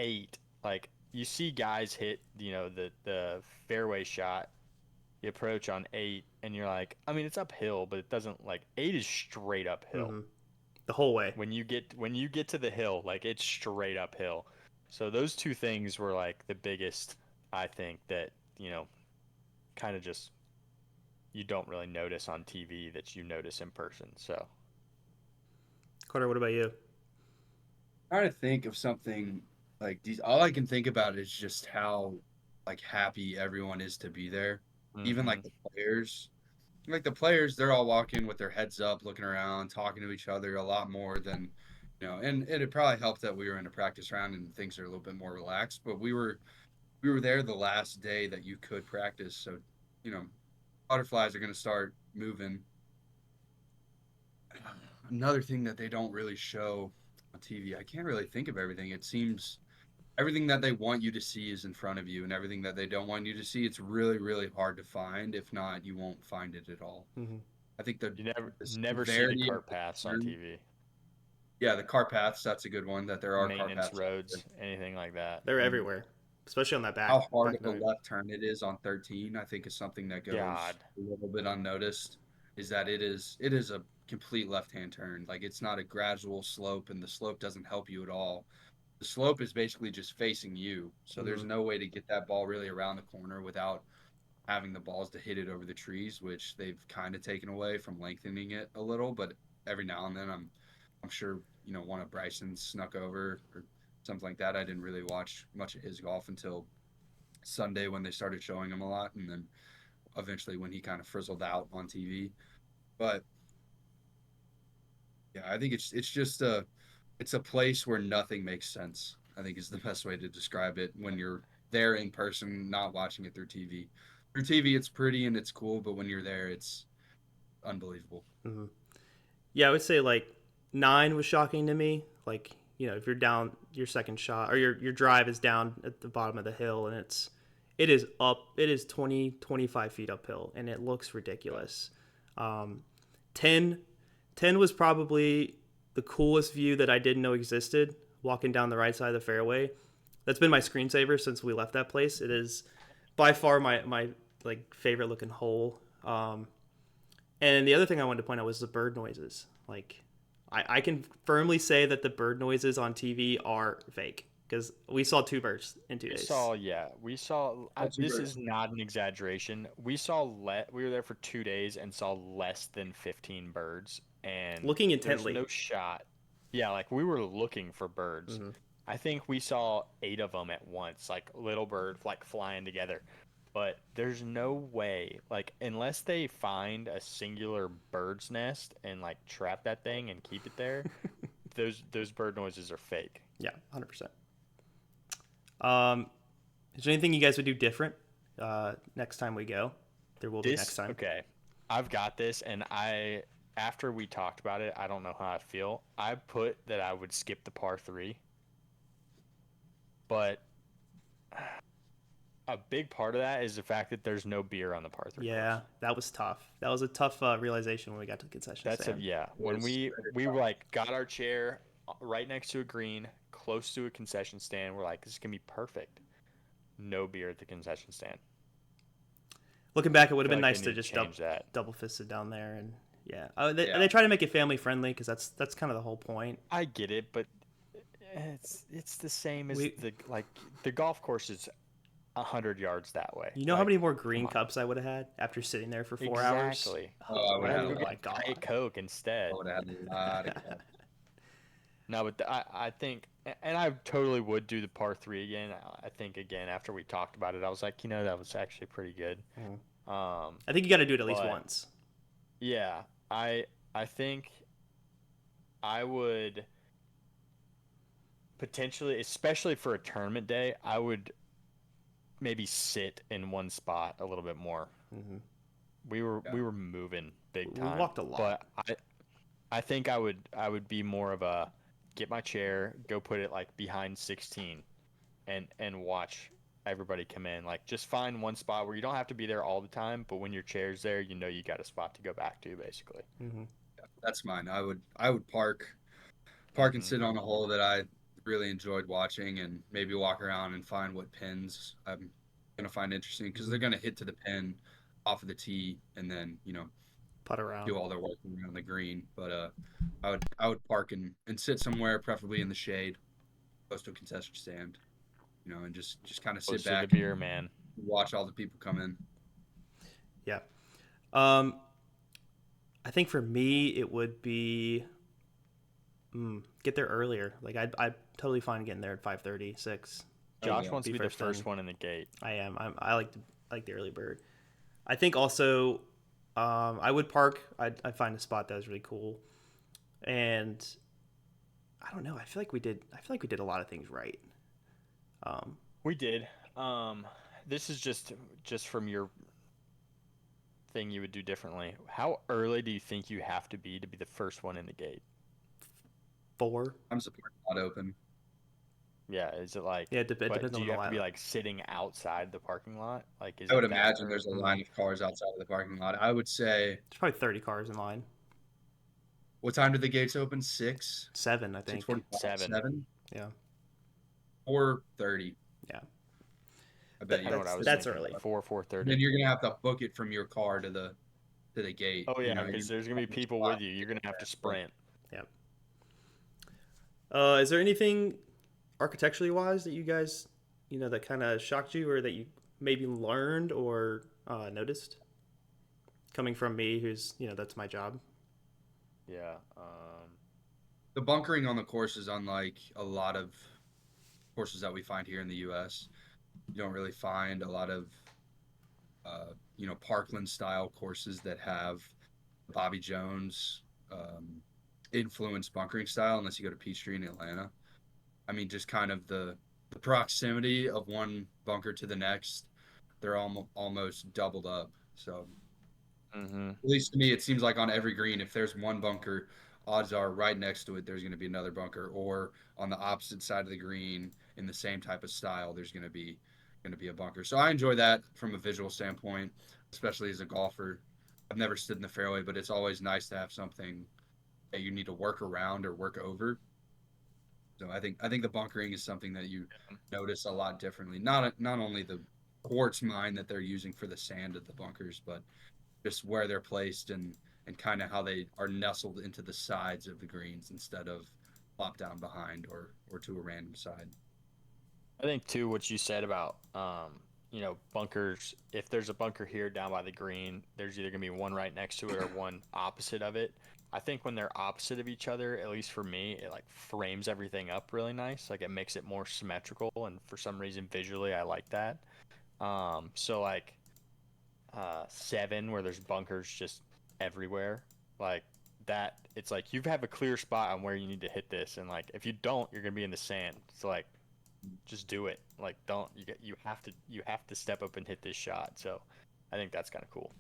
8, like, you see guys hit, the fairway shot, the approach on 8, and you're like, I mean, it's uphill, but it doesn't, like, 8 is straight uphill. Mm-hmm. The whole way. When you get to the hill, like, it's straight uphill. So those two things were like the biggest, I think, that, kind of just you don't really notice on TV that you notice in person. So Carter, what about you? Trying to think of something like these. All I can think about is just how like happy everyone is to be there. Even mm-hmm. like the players, they're all walking with their heads up, looking around, talking to each other a lot more than, and it probably helped that we were in a practice round and things are a little bit more relaxed. But we were there the last day that you could practice, so you know, butterflies are going to start moving. Another thing that they don't really show on TV, I can't really think of everything. It seems everything that they want you to see is in front of you, and everything that they don't want you to see, it's really, really hard to find. If not, you won't find it at all. Mm-hmm. I think the You never the never see the severity of cart the paths on turn, TV, yeah, the car paths, that's a good one. That there are car maintenance paths out there. roads, anything like that. They're And everywhere, especially on that how hard back of a nine. left turn it is on 13, I think is something that goes God, a little bit unnoticed. Is that it is a complete left-hand turn. Like it's not a gradual slope, and the slope doesn't help you at all. The slope is basically just facing you, so Mm-hmm. there's no way to get that ball really around the corner without having the balls to hit it over the trees, which they've kind of taken away from lengthening it a little. But every now and then, I'm sure one of Bryson snuck over or something like that. I didn't really watch much of his golf until Sunday when they started showing him a lot, and then eventually when he kind of frizzled out on TV. But yeah, I think it's a place where nothing makes sense. I think is the best way to describe it when you're there in person, not watching it through TV. Through TV, it's pretty and it's cool, but when you're there, it's unbelievable. Mm-hmm. Yeah, I would say like 9 was shocking to me. Like, if you're down your second shot or your drive is down at the bottom of the hill and it is 20-25 feet uphill and it looks ridiculous. 10 10 was probably the coolest view that I didn't know existed, walking down the right side of the fairway. That's been my screensaver since we left that place. It is by far my like favorite looking hole. And the other thing I wanted to point out was the bird noises. Like, I can firmly say that the bird noises on TV are fake because we saw 2 birds in 2 days. We saw. Two This birds. is not an exaggeration. We were there for 2 days and saw less than 15 birds, and Looking there's intently. no shot. Yeah, like we were looking for birds. Mm-hmm. I think we saw 8 of them at once, like little bird, like flying together. But there's no way, like, unless they find a singular bird's nest and like trap that thing and keep it there, those bird noises are fake. Yeah, 100%. Is there anything you guys would do different next time we go? There will be next time. Okay, I've got this, and after we talked about it, I don't know how I feel. I put that I would skip the par 3, but a big part of that is the fact that there's no beer on the par 3 Yeah, course. that was tough. That was a tough realization when we got to the concession stand. When we were like got our chair right next to a green, close to a concession stand, we're like, this is gonna be perfect. No beer at the concession stand. Looking back, it would I have feel been like nice they to need to just change that. double fisted down there, and yeah, Yeah. they try to make it family friendly because that's kind of the whole point. I get it, but it's the same as We- the golf course is 100 yards that way. You know how Like, many more green come on. cups I would have had after sitting there for 4 hours? Exactly. Oh, I would I'd have have had to a go lot. get Diet Coke instead. I would have had a lot of cups. No, but I think, and I totally would do the par 3 again. I think again after we talked about it, I was like, that was actually pretty good. Mhm. Um, I think you got to do it at least but- once. yeah, I think I would potentially, especially for a tournament day, I would maybe sit in one spot a little bit more. Mm-hmm. Yeah. we were moving big We time. walked a lot. But I think I would be more of a get my chair, go put it like behind 16 and watch everybody come in. Like just find one spot where you don't have to be there all the time, but when your chair's there, you know you got a spot to go back to basically. Mm-hmm. That's mine. I would park and Hmm. sit on a hole that I really enjoyed watching, and maybe walk around and find what pins I'm gonna find interesting because they're gonna hit to the pin off of the tee, and then Putt around. do all their work around the green. But I would park and sit somewhere, preferably in the shade, close to a concession stand, and just kind of sit Close to the back and beer, man. watch all the people come in. Yeah. Um, I think for me it would be get there earlier. Like I'd totally fine getting there at 5:30, 6. Oh Josh yeah, wants to Be be the first first in. one in the gate. I am. I like the early bird. I think also I would park. I'd find a spot that was really cool, and I don't know. I feel like we did. I feel like we did a lot of things right. Um, We did. Um, this is just from your thing you would do differently. How early do you think you have to be the first one in the gate? 4. I'm surprised not open. Yeah, is it like, Yeah, it but depends do on you the have to be lineup. like sitting outside the parking lot? Like, is I would it that imagine early? there's a line of cars outside of the parking lot. I would say, There's probably 30 cars in line. what time do the gates open? 6, 7, I think. 6:45, Seven. 7, Yeah, 4:30. yeah. I bet you Kind of what I was That's thinking. early. then 4:30. you're gonna have to book it from your car to the gate. Oh yeah, You're because there's gonna be people with you. You're gonna have to sprint. Yeah. Is there anything architecturally wise that you guys, that kind of shocked you or that you maybe learned or noticed? Coming from me, who's, that's my job. Yeah. the bunkering on the course is unlike a lot of courses that we find here in the U.S. You don't really find a lot of Parkland style courses that have Bobby Jones influenced bunkering style unless you go to Peachtree in Atlanta. I mean, just kind of the proximity of one bunker to the next, they're almost doubled up. So Mm-hmm. at least to me, it seems like on every green, if there's one bunker, odds are right next to it, there's going to be another bunker, or on the opposite side of the green in the same type of style, there's going to be a bunker. So I enjoy that from a visual standpoint, especially as a golfer. I've never stood in the fairway, but it's always nice to have something that you need to work around or work over. So I think the bunkering is something that you notice a lot differently. Not only the quartz mine that they're using for the sand of the bunkers, but just where they're placed and kind of how they are nestled into the sides of the greens instead of plop down behind or to a random side. I think too what you said about bunkers. If there's a bunker here down by the green, there's either gonna be one right next to it or one opposite of it. I think when they're opposite of each other, at least for me, it like frames everything up really nice. Like it makes it more symmetrical, and for some reason visually, I like that. So like 7 where there's bunkers just everywhere, like that. It's like you have a clear spot on where you need to hit this, and like if you don't, you're gonna be in the sand. So like just do it. Like don't you have to step up and hit this shot. So I think that's kind of cool.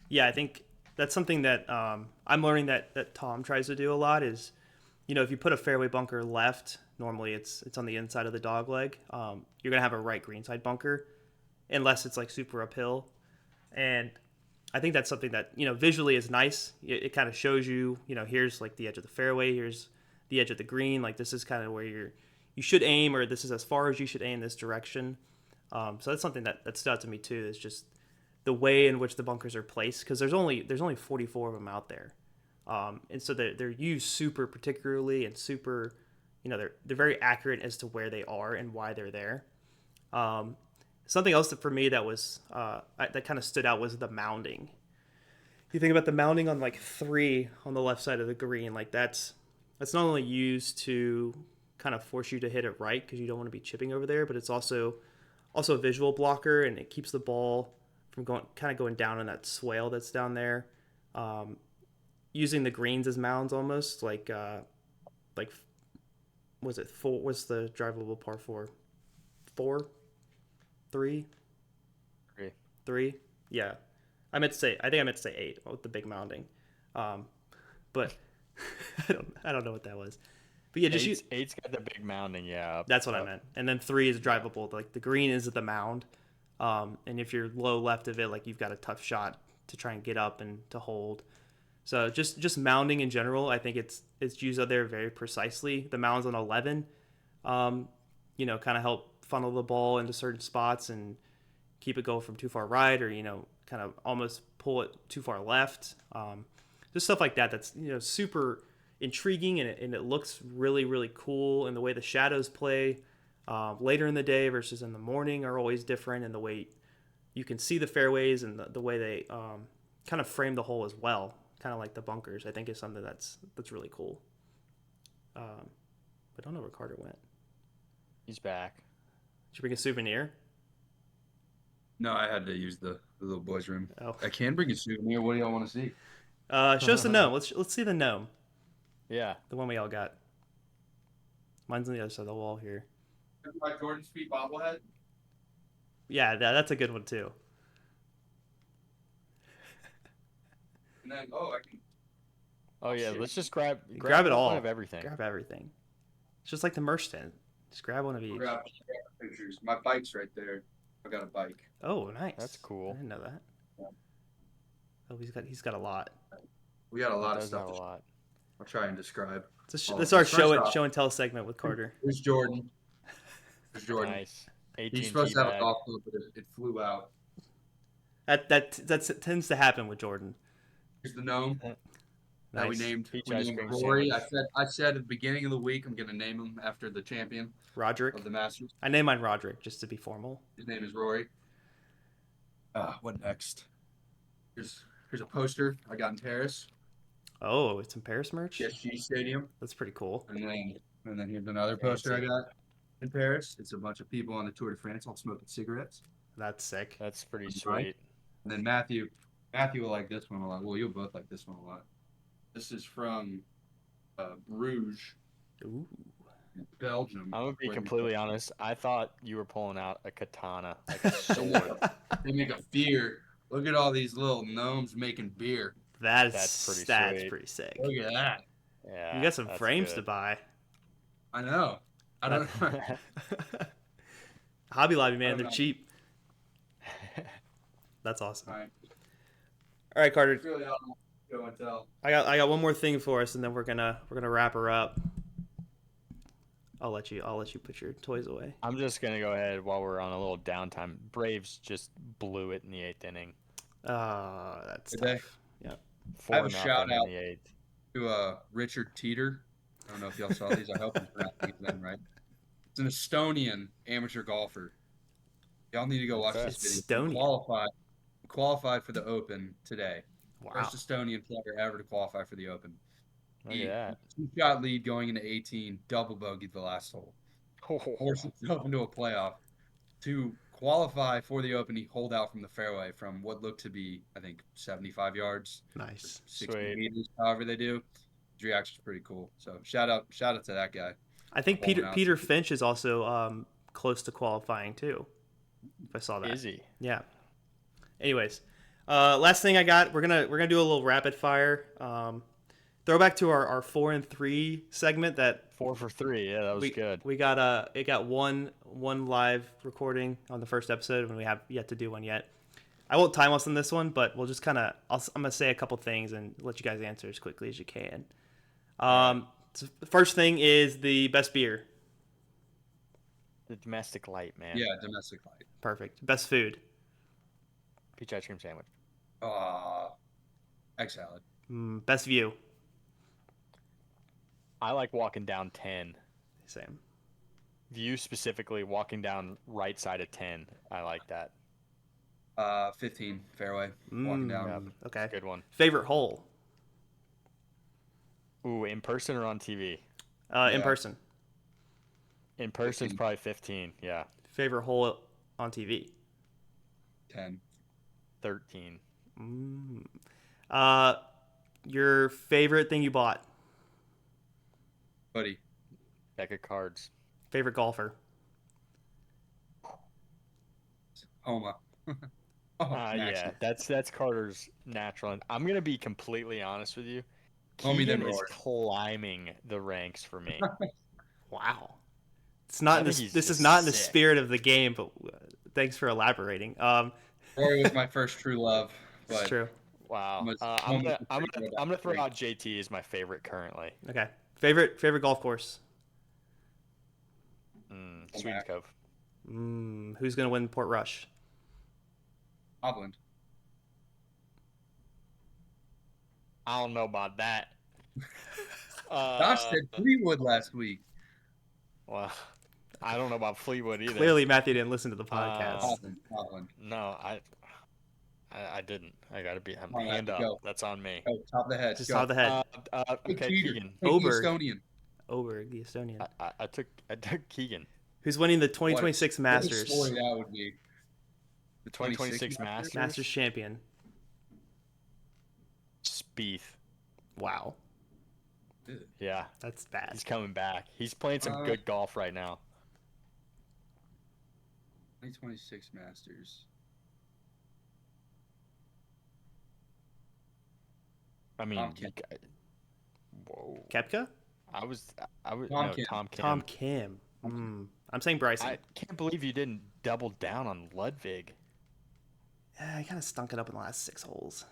Yeah, I think that's something that I'm learning that Tom tries to do a lot is, if you put a fairway bunker left, normally it's on the inside of the dog leg. You're gonna have a right greenside bunker, unless it's like super uphill. And I think that's something that visually is nice. It kind of shows you, here's like the edge of the fairway, here's the edge of the green. Like this is kind of where you should aim, or this is as far as you should aim this direction. So that's something that stood out to me too. Is just the way in which the bunkers are placed, because there's only 44 of them out there, and so they're used super particularly and super, they're very accurate as to where they are and why they're there. Um, Something else that for me that was that kind of stood out was the mounding. You think about the mounding on like 3 on the left side of the green, like that's not only used to kind of force you to hit it right because you don't want to be chipping over there, but it's also a visual blocker, and it keeps the ball from going down in that swale that's down there. Um, Using the greens as mounds almost like was it 4? What's the drivable par 4? 4, 3, Agree. 3. Yeah. I think I meant to say 8 with the big mounding. But I don't know what that was. But yeah, just use. Eight's got the big mounding, yeah. That's what I meant. And then 3 is drivable. Like the green is at the mound. And if you're low left of it, like you've got a tough shot to try and get up and to hold. So just mounding in general, I think it's used out there very precisely. The mounds on 11, kind of help funnel the ball into certain spots and keep it going from too far right, or kind of almost pull it too far left. Just stuff like that. That's super intriguing, and it looks really really cool. And the way the shadows play later in the day versus in the morning are always different, and the way you can see the fairways and the way they kind of frame the hole as well, kind of like the bunkers. I think is something that's really cool. But I don't know where Carter went. He's back. Did you bring a souvenir? No, I had to use the little boys' room. Oh. I can bring a souvenir. What do y'all want to see? Show us the gnome. Let's see the gnome. Yeah. The one we all got. Mine's on the other side of the wall here. My Jordan Speed bobblehead. Yeah, that's a good one too. And then I can. Oh yeah, let's just grab it all. one of everything. Grab everything. It's just like the merch tent. Just grab one of each. Grab pictures. My bike's right there. I got a bike. Oh, nice. That's cool. I didn't know that. Yeah. Oh, he's got a lot. We got a lot of Does stuff. have a lot. I'll try and describe. That's our show and tell segment with Carter. There's Jordan. There's Jordan. Nice. He's supposed to have a golf club, but it flew out. That tends to happen with Jordan. Here's the gnome. Nice. That we named Rory. I said at the beginning of the week I'm gonna name him after the champion Roderick. of the Masters. I named mine Roderick just to be formal. His name is Rory. What next? Here's a poster I got in Paris. Oh, it's in Paris merch? TGC Stadium. That's pretty cool. And then here's another poster I got in Paris. It's a bunch of people on the Tour de France all smoking cigarettes. That's sick. That's pretty That's sweet. right. And then Matthew will like this one a lot. Well, you'll both like this one a lot. This is from Bruges, Ooh. Belgium. I'm gonna be completely honest. I thought you were pulling out a katana, like a sword. They make a beer. Look at all these little gnomes making beer. That's pretty sick. Look at that. Yeah. You got some that's frames good. to buy. I know. I don't know. Hobby Lobby, man, I don't they're know. cheap. That's awesome. All right. All right, Carter. It's really all show and tell. I got one more thing for us, and then we're gonna wrap her up. I'll let you put your toys away. I'm just gonna go ahead while we're on a little downtime. Braves just blew it in the 8th inning. That's Did they? tough. Yeah. I have a 4-0 shout out in the 8th. To Richard Teeter. I don't know if y'all saw these. I hope I'm pronouncing his name right. It's an Estonian amateur golfer. Y'all need to go watch What's this that? video. Estonian. Qualified for the Open today. Wow. First Estonian player ever to qualify for the Open. Look at that. 2-shot lead going into 18, double bogeyed the last hole. Forced himself into a playoff. To qualify for the Open, he holed out from the fairway from what looked to be, I think, 75 yards. Nice. 60 Sweet. meters, however they do. His reaction's pretty cool. So shout out to that guy. I think Holding out. Peter Finch is also close to qualifying too. If I saw that. Is he? Yeah. Anyways, last thing I got, we're gonna do a little rapid fire. Throwback to our 4 and 3 segment that 4 for 3. Yeah, that was good. we got it got one live recording on the first episode, and we have yet to do one yet. I won't time us on this one, but we'll just kind of I'm gonna say a couple things and let you guys answer as quickly as you can. So the first thing is the best beer. The domestic light, man. Yeah, domestic light. Perfect. Best food. Peach ice cream sandwich. Egg salad. Best view. I like walking down 10. Same. View specifically, walking down right side of 10. I like that. 15 fairway. Walking down. Yep. Okay. Good one. Favorite hole. Ooh, in person or on TV? In person. In person's 15. probably 15. Yeah. Favorite hole on TV. 10. 13. Your favorite thing you bought. Buddy. Deck of cards. Favorite golfer. Homa. Oh, Yeah, Maxie. that's Carter's natural. And I'm gonna be completely honest with you. Homie, then Keegan is Rory. climbing the ranks for me. Wow. It's not I in think this. he's This is just not in the sick. spirit of the game, but thanks for elaborating. Rory was my first true love, It's but true. Wow. was I'm moments gonna were I'm pretty gonna good I'm gonna after throw three. out JT as my favorite currently. Okay. Favorite golf course. Go Sweetens back. Cove. Who's gonna win Port Rush? Hovland. I don't know about that. Josh Uh, said Fleetwood last week. well, I don't know about Fleetwood either. Clearly, Matthew didn't listen to the Uh, podcast. Hovland. no, I didn't. I gotta be. I'm Come on, hand Matthew, up. go. That's on me. Go. Top of the head. Just top of Go. the head. Take Okay, Peter. Keegan. Take the Oberg. Estonian. Oberg, the Estonian. I took Keegan. Who's winning the What a- 2026 what a Masters? story that would be. The 2026 Masters. Masters champion. Spieth. Wow. Yeah, That's bad. he's coming back. He's playing some good golf right now. 2026 Masters. I mean, Tom Kim. whoa. Kepka? I was Tom no Kim. Tom Kim. Tom Kim. I'm saying Bryson. I can't believe you didn't double down on Ludwig. I kind of stunk it up in the last 6 holes.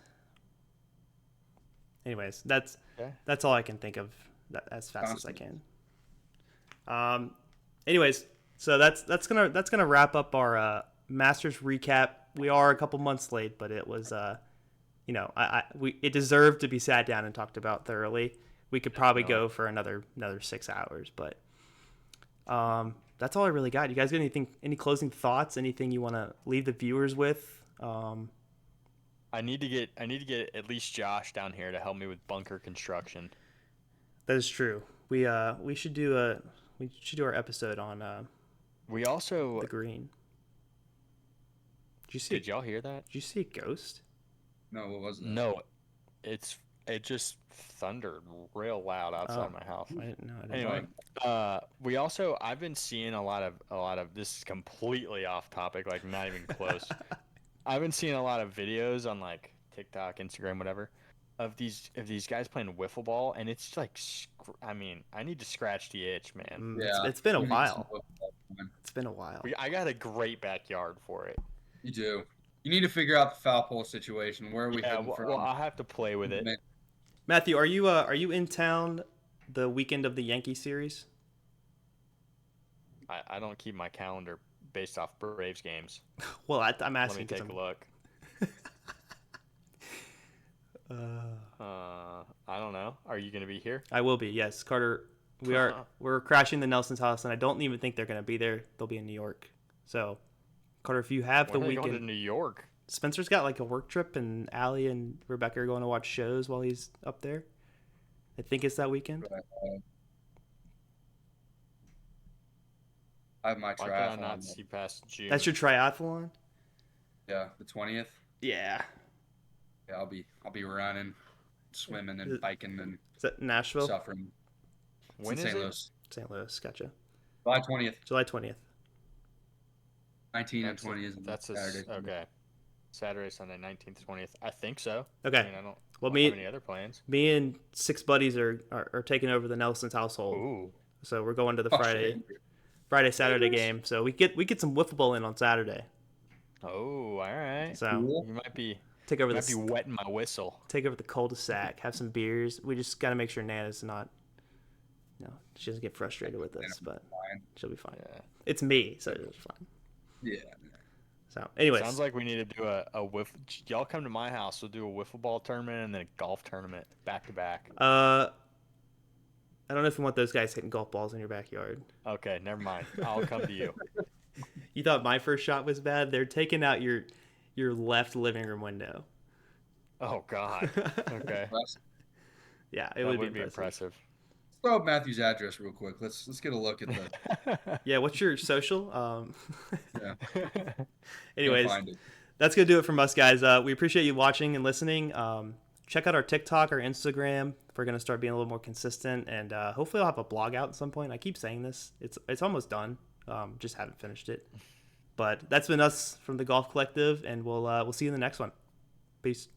Anyways, that's all I can think of as fast as I can. Anyways, so that's gonna wrap up our Masters recap. We are a couple months late, but it was it deserved to be sat down and talked about thoroughly. We could probably go for another 6 hours, but that's all I really got. You guys got any closing thoughts? Anything you want to leave the viewers with? I need to get at least Josh down here to help me with bunker construction. That is true. We should do our episode on We also the green. Did y'all hear that? Did you see a ghost? No, what was that? No, it just thundered real loud outside my house. I didn't know. Anyway, I've been seeing a lot of this is completely off topic, like not even close. I've been seeing a lot of videos on like TikTok, Instagram, whatever, of these guys playing wiffle ball, and it's like, I need to scratch the itch, man. Yeah, it's been a we need while. some- It's been a while. I got a great backyard for it. You do. You need to figure out the foul pole situation. Where are we heading from? Well, I'll have to play with it. Matthew, are you in town the weekend of the Yankee series? I don't keep my calendar based off Braves games. Well, I'm Let asking. me take a look. I don't know. Are you gonna be here? I will be. Yes, Carter. We're crashing the Nelson's house, and I don't even think they're gonna be there. They'll be in New York. So, Carter, if you have When the are they weekend, going to New York? Spencer's got like a work trip, and Allie and Rebecca are going to watch shows while he's up there. I think it's that weekend. I have my Why can I triathlon. not see past June? That's your triathlon. Yeah, the 20th. Yeah. Yeah, I'll be running, swimming, and biking and Is that Nashville? suffering. It's When in is St. it? Louis. St. Louis. Gotcha. July 20th. July 20th. 19 and 20 is That's Saturday. okay. Saturday, Sunday, 19th, 20th. I think so. Okay. I mean, I don't Well, have any other plans. me and 6 buddies are taking over the Nelson's household. Ooh. So we're going to the Oh, Friday Saturday game. So we get some wiffle ball in on Saturday. Oh, all right. So Cool. You might be take over be wetting my whistle. take over the cul-de-sac, have some beers. We just got to make sure Nana's not, she doesn't get frustrated with us, but she'll be fine. Yeah. It's me, so it's fine. Yeah. So, anyways, Sounds like we need to do a whiff. Y'all come to my house. We'll do a wiffle ball tournament and then a golf tournament back to back. I don't know if you want those guys hitting golf balls in your backyard. Okay, never mind. I'll come to you. You thought my first shot was bad? They're taking out your left living room window. Oh God. Okay. Yeah, it That would would be impressive. Let's throw up Matthew's address real quick. Let's get a look at the. Yeah, what's your social? Yeah. Anyways, Find it. that's gonna do it from us, guys. We appreciate you watching and listening. Check out our TikTok, our Instagram. We're gonna start being a little more consistent, and hopefully I'll have a blog out at some point. I keep saying this. It's almost done. Just haven't finished it. But that's been us from the Golf Collective, and we'll see you in the next one. Peace.